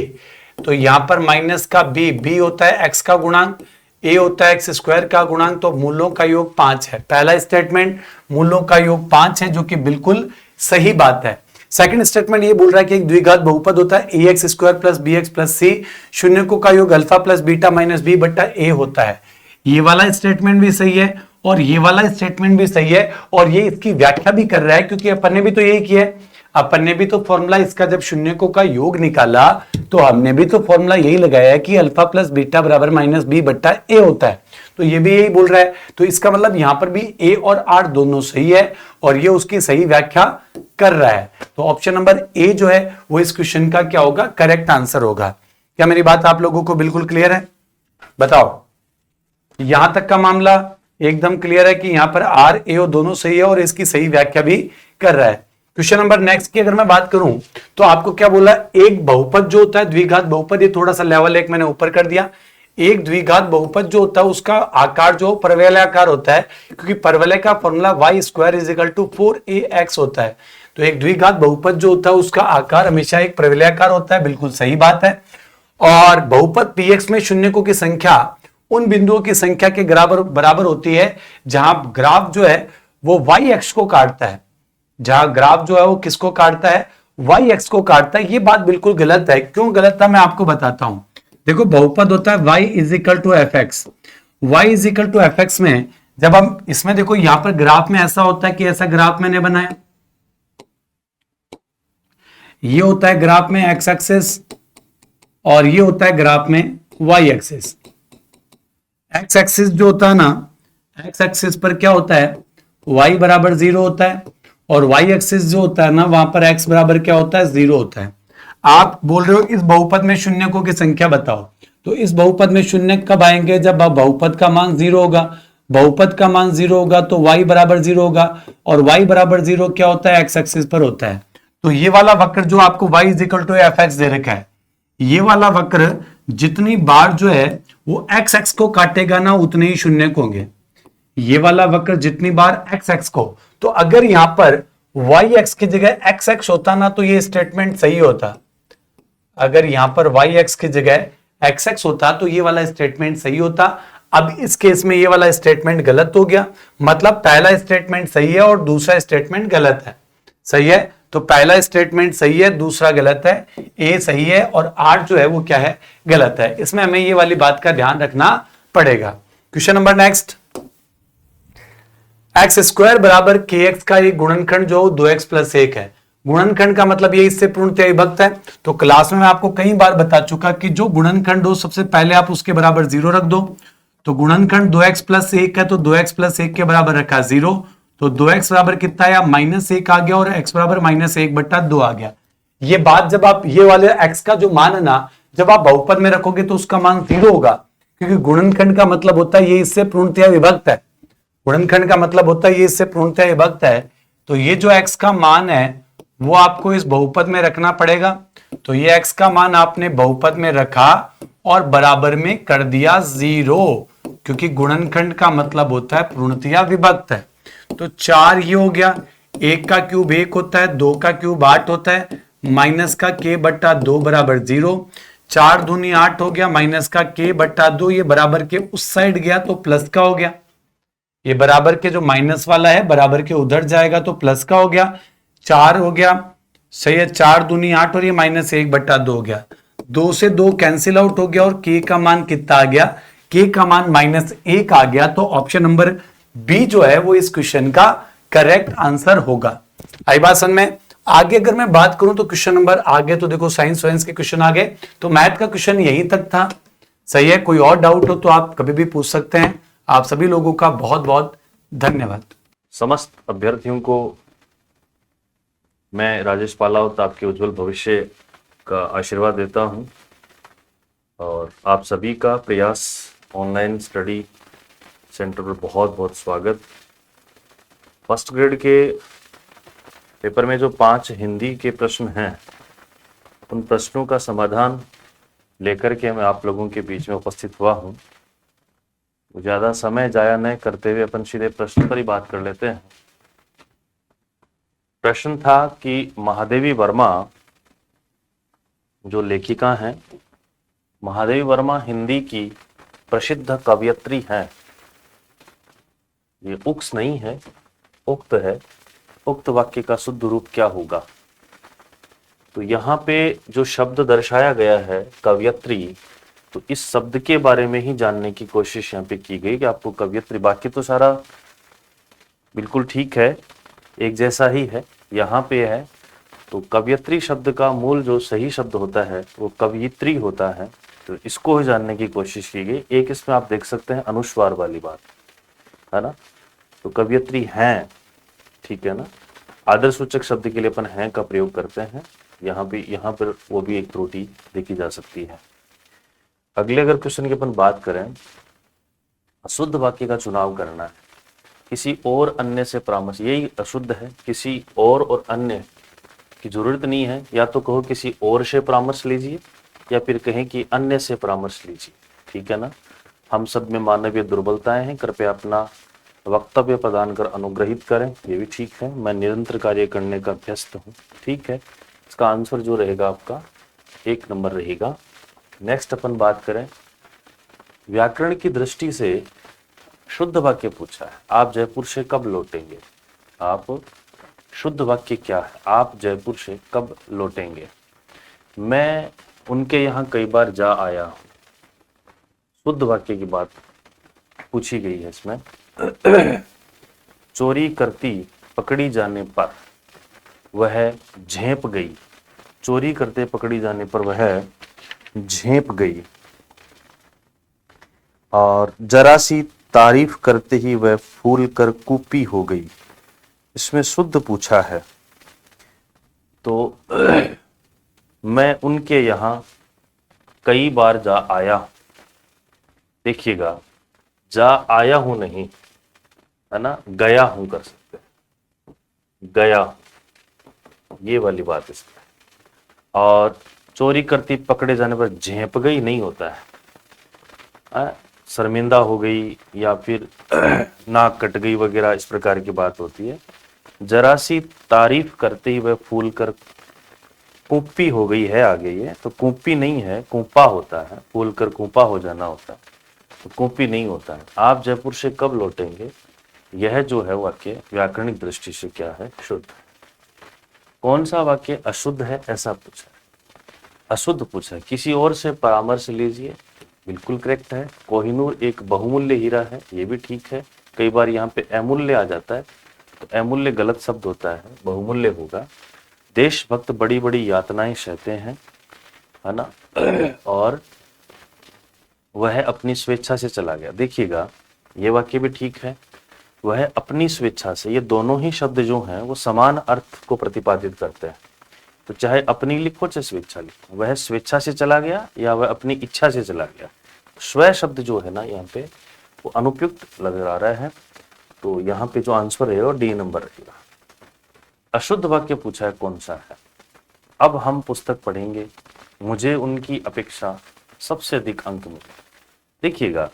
तो यहां पर माइनस का b होता है x का गुणांक, a होता है एक्स स्क्वायर का गुणांक। तो मूलों का योग 5 है। पहला स्टेटमेंट मूलों का योग 5 है जो कि बिल्कुल सही बात है। सेकंड स्टेटमेंट ये बोल रहा है कि एक द्विघात बहुपद होता है ax square plus bx plus c, शून्यकों का योग alpha plus beta minus b बट्टा a होता है। ये वाला स्टेटमेंट भी सही है और ये वाला स्टेटमेंट भी सही है और ये इसकी व्याख्या भी कर रहा है क्योंकि अपन ने भी तो यही किया है। अपन ने भी तो फॉर्मूला इसका जब शून्यकों का योग निकाला तो हमने भी तो फॉर्मूला यही लगाया है कि अल्फा प्लस बीटा बराबर माइनस b बट्टा a होता है। तो ये भी यही बोल रहा है। तो इसका मतलब यहां पर भी a और r दोनों सही है और ये उसकी सही व्याख्या कर रहा है। तो ऑप्शन नंबर ए जो है वो इस क्वेश्चन का क्या होगा, करेक्ट आंसर होगा। क्या मेरी बात आप लोगों को बिल्कुल क्लियर है? बताओ, यहां तक का मामला एकदम क्लियर है कि यहां पर आर ए ओ दोनों सही है और इसकी सही व्याख्या भी कर रहा है। क्वेश्चन नंबर नेक्स्ट की अगर मैं बात करूं तो आपको क्या बोला, एक बहुपद जो होता है द्विघात बहुपद, ये थोड़ा सा लेवल 1 मैंने ऊपर कर दिया। एक द्विघात बहुपद जो होता है उसका आकार जो परवलयाकार होता है क्योंकि परवलय का formula y square is equal to 4ax होता है। तो एक द्विघात बहुपद जो होता है उसका आकार हमेशा एक परवलयाकार होता है। बिल्कुल सही बात है। और बहुपद px में शून्यकों की संख्या उन बिंदुओं की संख्या के बराबर होती है जहां ग्राफ जो है वो y एक्स को काटता है। जहां ग्राफ जो है वो किसको काटता है, y एक्स को काटता है। ये बात बिल्कुल गलत है। क्यों गलत था मैं आपको बताता हूं। देखो, बहुपद होता है y is equal to F X. y is equal to F X में जब हम इसमें देखो यहां पर ग्राफ में ऐसा होता है कि ऐसा ग्राफ मैंने बनाया, ये होता है ग्राफ में x एक्सिस और ये होता है ग्राफ में y एक्सिस। x एक्सिस जो होता है ना, x एक्सिस पर क्या होता है, y बराबर 0 होता है और y एक्सिस जो होता है ना वहां पर x बराबर क्या होता है, 0 होता है। आप बोल रहे हो इस बहुपद में शून्यकों की संख्या बताओ, तो इस बहुपद में शून्य कब आएंगे, जब बहुपद का मान 0 होगा। बहुपद का मान 0 होगा तो y बराबर 0 होगा और y बराबर 0 क्या होता है, x एक्सिस पर होता है। तो ये वाला वक्र जो आपको y is equal to F X दे रखा है, ये वाला वक्र जितनी बार जो है वो x एक्स को काटेगा ना उतने ही शून्यक होंगे। ये वाला वक्र जितनी बार x एक्स को, तो अगर यहां पर y एक्स की जगह x एक्स होता ना तो ये स्टेटमेंट सही होता। अगर यहां पर y एक्स की जगह x एक्स होता तो ये वाला स्टेटमेंट सही होता। अब इस केस में ये वाला स्टेटमेंट गलत हो गया, मतलब पहला स्टेटमेंट सही है और दूसरा स्टेटमेंट गलत है। सही है, तो पहला स्टेटमेंट सही है, दूसरा गलत है। ए सही है और आर जो है वो क्या है, गलत है। इसमें हमें ये वाली बात का ध्यान रखना पड़ेगा। Question number next, x square बराबर के एक्स का एक गुणनखंड जो 2x प्लस 1 है। गुणनखंड का मतलब ये इससे पूर्णतः विभक्त है। तो क्लास में मैं आपको कई बार बता चुका कि जो गुणनखंड हो सबसे पहले आप उसके बराबर 0 रख दो। तो गुणनखंड 2x प्लस 1 है तो 2x प्लस 1 के बराबर रखा 0, तो 2x बराबर कितना आया, -1 आ गया और x बराबर -1 बट्टा 2 आ गया। ये बात जब आप ये वाले x का जो मान है ना जब आप बहुपद में रखोगे तो उसका मान 0 होगा, क्योंकि गुणनखंड का मतलब होता है ये इससे पूर्णतः विभक्त है। गुणनखंड का मतलब होता है ये इससे पूर्णतः विभक्त है। तो ये जो x का मान है वो आपको इस बहुपद में रखना पड़ेगा। तो ये x का मान आपने बहुपद में रखा और बराबर में कर दिया 0, क्योंकि गुणनखंड का मतलब होता है पूर्णतया विभक्त है। तो 4 ये हो गया, 1 का क्यूब 1 होता है, 2 का क्यूब 8 होता है, माइनस का k बट्टा 2 बराबर 0, 4 दूनी 8 हो गया, माइनस का k बट्टा 2, ये बराबर के उस साइड गया तो प्लस का हो गया, ये बराबर के जो माइनस वाला है बराबर के उधर जाएगा तो प्लस का हो गया, 4 हो गया, सही है, 4 दूनी 8 और ये माइनस 1 बट्टा 2 हो गया, 2 से 2 कैंसिल आउट हो गया और k का मान कितना आ गया, k का मान -1 आ गया। तो ऑप्शन नंबर बी जो है वो इस क्वेश्चन का करेक्ट आंसर होगा। आई बात समझ में? आगे अगर मैं बात करूं तो क्वेश्चन नंबर आगे तो देखो साइंस वाइंस के क्वेश्चन आ गए, तो मैथ का क्वेश्चन यहीं तक था। सही है, कोई और डाउट हो तो आप कभी भी पूछ सकते हैं। आप सभी लोगों का बहुत बहुत धन्यवाद। समस्त अभ्यर्थियों को मैं राजेश पालावत आपके उज्जवल भविष्य का आशीर्वाद देता हूं और आप सभी का प्रयास ऑनलाइन स्टडी सेंटर पर बहुत बहुत स्वागत। फर्स्ट ग्रेड के पेपर में जो 5 हिंदी के प्रश्न हैं, उन प्रश्नों का समाधान लेकर के मैं आप लोगों के बीच में उपस्थित हुआ हूं। ज़्यादा समय जाया न करते हुए अपन सीधे प्रश्न पर ही बात कर लेते हैं। प्रश्न था कि महादेवी वर्मा जो लेखिका हैं, महादेवी वर्मा हिंदी की प्रसिद्ध कवयित्री हैं। ये उक्स नहीं है, उक्त है। उक्त वाक्य का शुद्ध रूप क्या होगा? तो यहाँ पे जो शब्द दर्शाया गया है कवयित्री, तो इस शब्द के बारे में ही जानने की कोशिश यहाँ पे की गई कि आपको कवयित्री, बाकी तो सारा बिल्कुल ठीक है, एक जैसा ही है। यहाँ पे है तो कवयित्री शब्द का मूल जो सही शब्द होता है वो कवयित्री होता है, तो इसको ही जानने की कोशिश की गई। एक इसमें आप देख सकते हैं अनुस्वार वाली बात है ना, तो कवयित्री हैं, ठीक है ना। आदर सूचक शब्द के लिए अपन हैं का प्रयोग करते हैं, यहाँ पर वो भी एक त्रुटि देखी जा सकती है। अगले अगर क्वेश्चन की अपन बात करें, अशुद्ध वाक्य का चुनाव करना है, किसी और अन्य से परामर्श, यही अशुद्ध है, किसी और अन्य की जरूरत नहीं है। या तो कहो किसी और से परामर्श लीजिए या फिर कहें कि अन्य से परामर्श लीजिए, ठीक है ना। हम सब में मानवीय दुर्बलताएं हैं, कृपया अपना वक्तव्य प्रदान कर अनुग्रहित करें, ये भी ठीक है। मैं निरंतर कार्य करने का अभ्यस्त हूँ, ठीक है। इसका आंसर जो रहेगा आपका 1 नंबर रहेगा। नेक्स्ट अपन बात करें, व्याकरण की दृष्टि से शुद्ध वाक्य पूछा है, आप जयपुर से कब लौटेंगे। आप शुद्ध वाक्य क्या है, आप जयपुर से कब लौटेंगे। मैं उनके यहाँ कई बार जा आया हूँ। शुद्ध वाक्य की बात पूछी गई है इसमें। चोरी करती पकड़ी जाने पर वह झेप गई, चोरी करते पकड़ी जाने पर वह झेप गई। और जरा सी तारीफ करते ही वह फूल कर कूपी हो गई। इसमें शुद्ध पूछा है, तो मैं उनके यहाँ कई बार जा आया। देखिएगा, जा आया हूं नहीं है ना, गया हूं कर सकते हैं, गया, ये वाली बात इसमें। और चोरी करती पकड़े जाने पर झेप गई नहीं होता है, शर्मिंदा हो गई या फिर नाक कट गई वगैरह, इस प्रकार की बात होती है। जरा सी तारीफ करते ही वह फूल कर कूपी हो गई है आगे, ये तो कूपी नहीं है, कूपा होता है, फूल कर कूपा हो जाना होता है, तो कूपी नहीं होता है। आप जयपुर से कब लौटेंगे, यह जो है वाक्य व्याकरणिक दृष्टि से क्या है, शुद्ध। कौन सा वाक्य अशुद्ध है, ऐसा पूछा है, अशुद्ध पूछा है। किसी और से परामर्श लीजिए, बिल्कुल करेक्ट है। कोहिनूर एक बहुमूल्य हीरा है, ये भी ठीक है। कई बार यहाँ पे अमूल्य आ जाता है, तो अमूल्य गलत शब्द होता है, बहुमूल्य होगा। देशभक्त बड़ी बड़ी यातनाएं सहते हैं, है ना, और वह अपनी स्वेच्छा से चला गया। देखिएगा, ये वाक्य भी ठीक है, वह अपनी स्वेच्छा से, ये दोनों ही शब्द जो हैं वो समान अर्थ को प्रतिपादित करते हैं। तो चाहे अपनी लिखो चाहे स्वेच्छा लिखो, वह स्वेच्छा से चला गया या वह अपनी इच्छा से चला गया। स्व शब्द जो है ना यहाँ पे वो अनुपयुक्त लग रहा है, तो यहाँ पे जो आंसर है वो डी नंबर रहेगा। अशुद्ध वाक्य पूछा है कौन सा है, अब हम पुस्तक पढ़ेंगे, मुझे उनकी अपेक्षा सबसे अधिक अंक मिले। देखिएगा,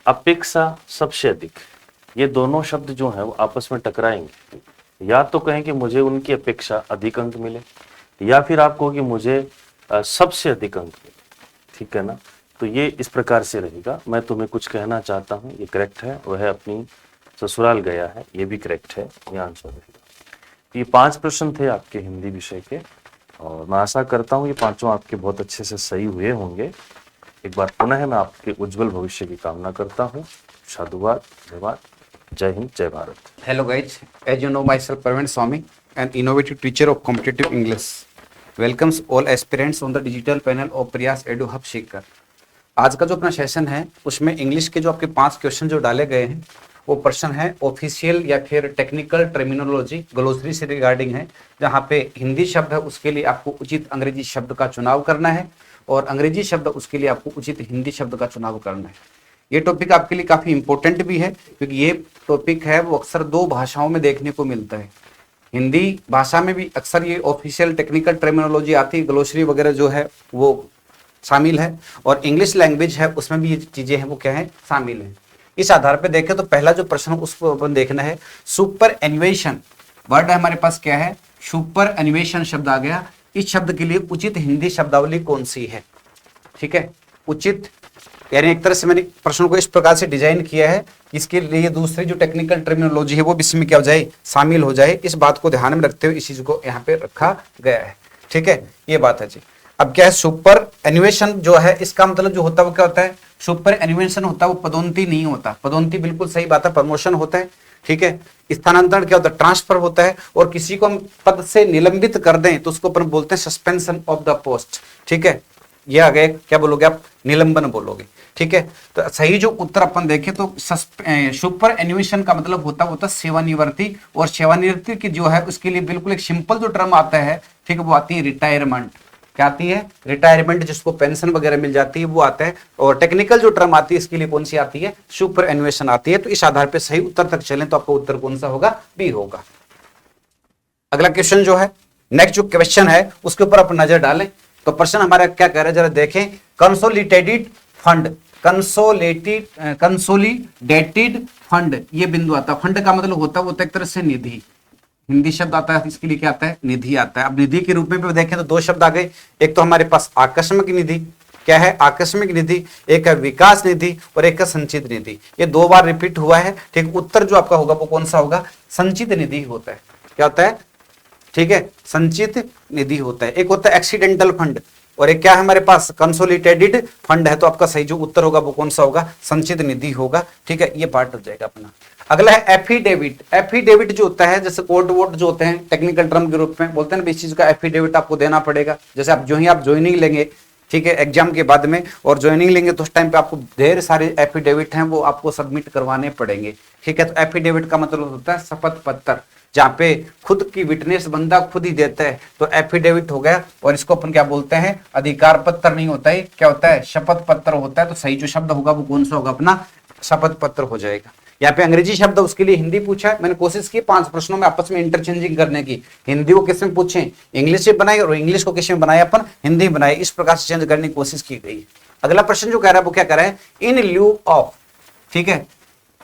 अपेक्षा सबसे अधिक, ये दोनों शब्द जो हैं वो आपस में टकराएंगे। या तो कहें कि मुझे उनकी अपेक्षा अधिक अंक मिले, या फिर आप कहो कि मुझे सबसे अधिक अंक मिले। ठीक है ना? तो ये इस प्रकार से रहेगा। मैं तुम्हें कुछ कहना चाहता हूँ, ये करेक्ट है। वह अपनी ससुराल गया है, ये भी करेक्ट है, ये आंसर रहेगा। ये 5 प्रश्न थे आपके हिंदी विषय के, और मैं आशा करता हूँ ये पांचों आपके बहुत अच्छे से सही हुए होंगे। एक बार पुनः मैं आपके उज्जवल भविष्य की कामना करता हूँ। साधुवाद, धन्यवाद, जय हिंद, जय Bharat. Hello guys, as you know myself Praveen Swami, an innovative teacher of competitive English, welcomes all aspirants on the digital panel of Priyas Edu Hub Seeker। आज का जो अपना सेशन है उसमें इंग्लिश के जो आपके 5 क्वेश्चन जो डाले गए हैं वो प्रश्न है ऑफिशियल या फिर टेक्निकल टर्मिनोलॉजी ग्लोसरी से रिगार्डिंग है। जहाँ पे हिंदी शब्द है उसके लिए आपको उचित अंग्रेजी शब्द का चुनाव करना है, और अंग्रेजी शब्द उसके लिए आपको उचित हिंदी शब्द का चुनाव करना है। ये टॉपिक आपके लिए काफ़ी इंपॉर्टेंट भी है, क्योंकि ये टॉपिक है वो अक्सर 2 भाषाओं में देखने को मिलता है। हिंदी भाषा में भी अक्सर ये ऑफिशियल टेक्निकल टर्मिनोलॉजी आती है, ग्लोसरी वगैरह जो है वो शामिल है, और इंग्लिश लैंग्वेज है उसमें भी ये चीज़ें हैं वो क्या है, शामिल है। इस आधार पर देखें तो पहला जो प्रश्न उसको अपन देखना है, सुपर एन्युएशन वर्ड है हमारे पास क्या है, सुपर एन्युएशन शब्द आ गया। इस शब्द के लिए उचित हिंदी शब्दावली कौन सी है? ठीक है, उचित, यानी एक तरह से मैंने प्रश्न को इस प्रकार से डिजाइन किया है, इसके लिए दूसरी जो टेक्निकल टर्मिनोलॉजी है वो भी इसमें क्या हो जाए, शामिल हो जाए। इस बात को ध्यान में रखते हुए इस चीज को यहाँ पे रखा गया है। ठीक है, ये बात है जी। अब क्या है, सुपर एन्युएशन जो है इसका मतलब जो होता है वो क्या होता है, सुपर एन्युएशन होता है वो पदोन्नति नहीं होता। पदोन्नति बिल्कुल सही बात है, प्रमोशन होता है। ठीक है, स्थानांतरण क्या होता है, ट्रांसफर होता है। और किसी को हम पद से निलंबित कर दें तो उसको अपन बोलते हैं सस्पेंशन ऑफ द पोस्ट। ठीक है, ये आ गए, क्या बोलोगे आप, निलंबन बोलोगे। ठीक है, तो सही जो उत्तर अपन देखें तो सुपर एन्युएशन का मतलब होता है सेवानिवृत्ति, और सेवानिवृत्ति की जो है उसके लिए बिल्कुल एक सिंपल जो टर्म आता है, ठीक है, वो आती है रिटायरमेंट। क्या आती है, रिटायरमेंट, जिसको पेंशन वगैरह मिल जाती है वो आता है। और टेक्निकल जो टर्म आती है इसके लिए कौन सी आती है, सुपर एन्युएशन आती है। तो इस आधार पर सही उत्तर तक चलें तो आपका उत्तर कौन सा होगा, बी होगा। अगला क्वेश्चन जो है, नेक्स्ट जो क्वेश्चन है उसके ऊपर आप नजर डालें तो प्रश्न हमारा क्या कह रहा है, जरा देखें। कंसोलिडेटेड फंड, कंसोलिडेटेड फंड, ये बिंदु आता है। फंड का मतलब होता है एक तरह से निधि, हिंदी शब्द आता है इसके लिए क्या आता है, निधि आता है। अब निधि के रूप में भी देखें तो 2 शब्द आ गए, एक तो हमारे पास आकस्मिक निधि, क्या है, आकस्मिक निधि, एक है विकास निधि और एक है संचित निधि। ये 2 बार रिपीट हुआ है। ठीक, उत्तर जो आपका होगा वो कौन सा होगा, संचित निधि होता है। क्या होता है, ठीक है, संचित निधि होता है। एक होता है एक्सीडेंटल फंड, और एक क्या है हमारे पास, कंसोलिडेटेड फंड है। तो आपका सही जो उत्तर होगा वो कौन सा होगा, संचित निधि होगा। ठीक है, ये पार्ट हो जाएगा अपना। अगला है एफिडेविट। एफिडेविट जो होता है, जैसे कोर्ट वोट जो होते हैं टेक्निकल टर्म के रूप में बोलते हैं ना, इस चीज का एफिडेविट आपको देना पड़ेगा। जैसे आप जो ही आप ज्वाइनिंग लेंगे, ठीक है, एग्जाम के बाद में, और ज्वाइनिंग लेंगे तो उस टाइम पे आपको ढेर सारे एफिडेविट हैं वो आपको सबमिट करवाने पड़ेंगे। ठीक है, तो एफिडेविट का मतलब होता है शपथ पत्र, जहाँ पे खुद की विटनेस बंदा खुद ही देता है, तो एफिडेविट हो गया। और इसको अपन क्या बोलते हैं, अधिकार पत्र नहीं होता है, क्या होता है, शपथ पत्र होता है। तो सही जो शब्द होगा वो कौन सा होगा, अपना शपथ पत्र हो जाएगा। यहाँ पे अंग्रेजी शब्द उसके लिए हिंदी पूछा है। मैंने कोशिश की 5 प्रश्नों में आपस में इंटरचेंजिंग करने की, हिंदी को किस में पूछे, इंग्लिश से बनाई, और इंग्लिश को किस में बनाया, अपन हिंदी बनाई। इस प्रकार से चेंज करने की कोशिश की गई। अगला प्रश्न जो कह रहा है वो क्या कह रहा है, इन ल्यू ऑफ। ठीक है,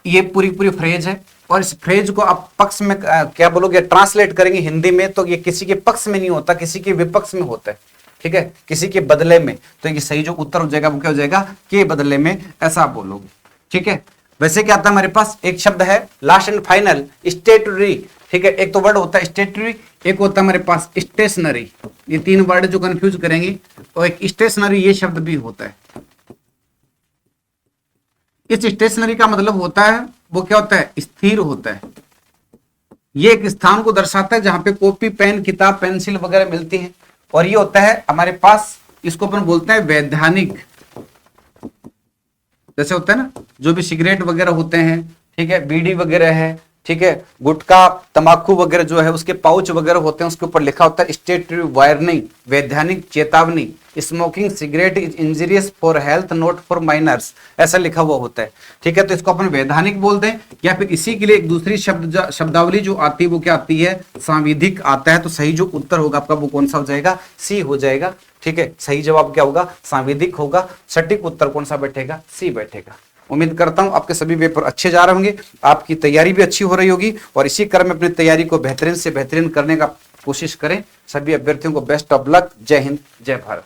ये पूरी फ्रेज है, और इस फ्रेज को आप पक्ष में क्या बोलोगे, ट्रांसलेट करेंगे हिंदी में तो ये किसी के पक्ष में नहीं होता, किसी के विपक्ष में होता है। ठीक है, किसी के बदले में। तो ये सही जो उत्तर हो जाएगा वो क्या हो जाएगा, के बदले में, ऐसा आप बोलोगे। ठीक है, वैसे क्या आता है हमारे पास, एक शब्द है लास्ट एंड फाइनल, स्टेटरी। ठीक है, एक तो वर्ड होता है स्टेटरी, एक होता है हमारे पास स्टेशनरी। ये 3 वर्ड जो कंफ्यूज करेंगे, और एक स्टेशनरी ये शब्द भी होता है। इस स्टेशनरी का मतलब होता है वो क्या होता है, स्थिर होता है। ये एक स्थान को दर्शाता है जहां पे कॉपी, पेन, किताब, पेंसिल वगैरह मिलती हैं। और ये होता है हमारे पास, इसको अपन बोलते हैं वैधानिक। जैसे होता है ना, जो भी सिगरेट वगैरह होते हैं, ठीक है, बीड़ी वगैरह है, ठीक है, गुटखा तंबाकू वगैरह जो है उसके पाउच वगैरह होते हैं, उसके ऊपर लिखा होता है स्टेटरी वार्निंग, वैधानिक चेतावनी, smoking cigarette is injurious for health not for minors, ऐसा लिखा हुआ होता है। ठीक है, तो इसको अपन वैधानिक बोल दें, या फिर इसी के लिए एक दूसरी शब्दावली जो आती है वो क्या आती है, सांविधिक आता है। तो सही जो उत्तर होगा आपका वो कौन सा हो जाएगा, सी हो जाएगा। ठीक है, सही जवाब क्या होगा, सांविधिक होगा। सटीक उत्तर कौन सा बैठेगा, सी बैठेगा। उम्मीद करता हूं आपके सभी पेपर अच्छे जा रहे होंगे, आपकी तैयारी भी अच्छी हो रही होगी, और इसी क्रम में अपनी तैयारी को बेहतरीन से बेहतरीन करने का कोशिश करें। सभी अभ्यर्थियों को बेस्ट ऑफ लक। जय हिंद, जय भारत।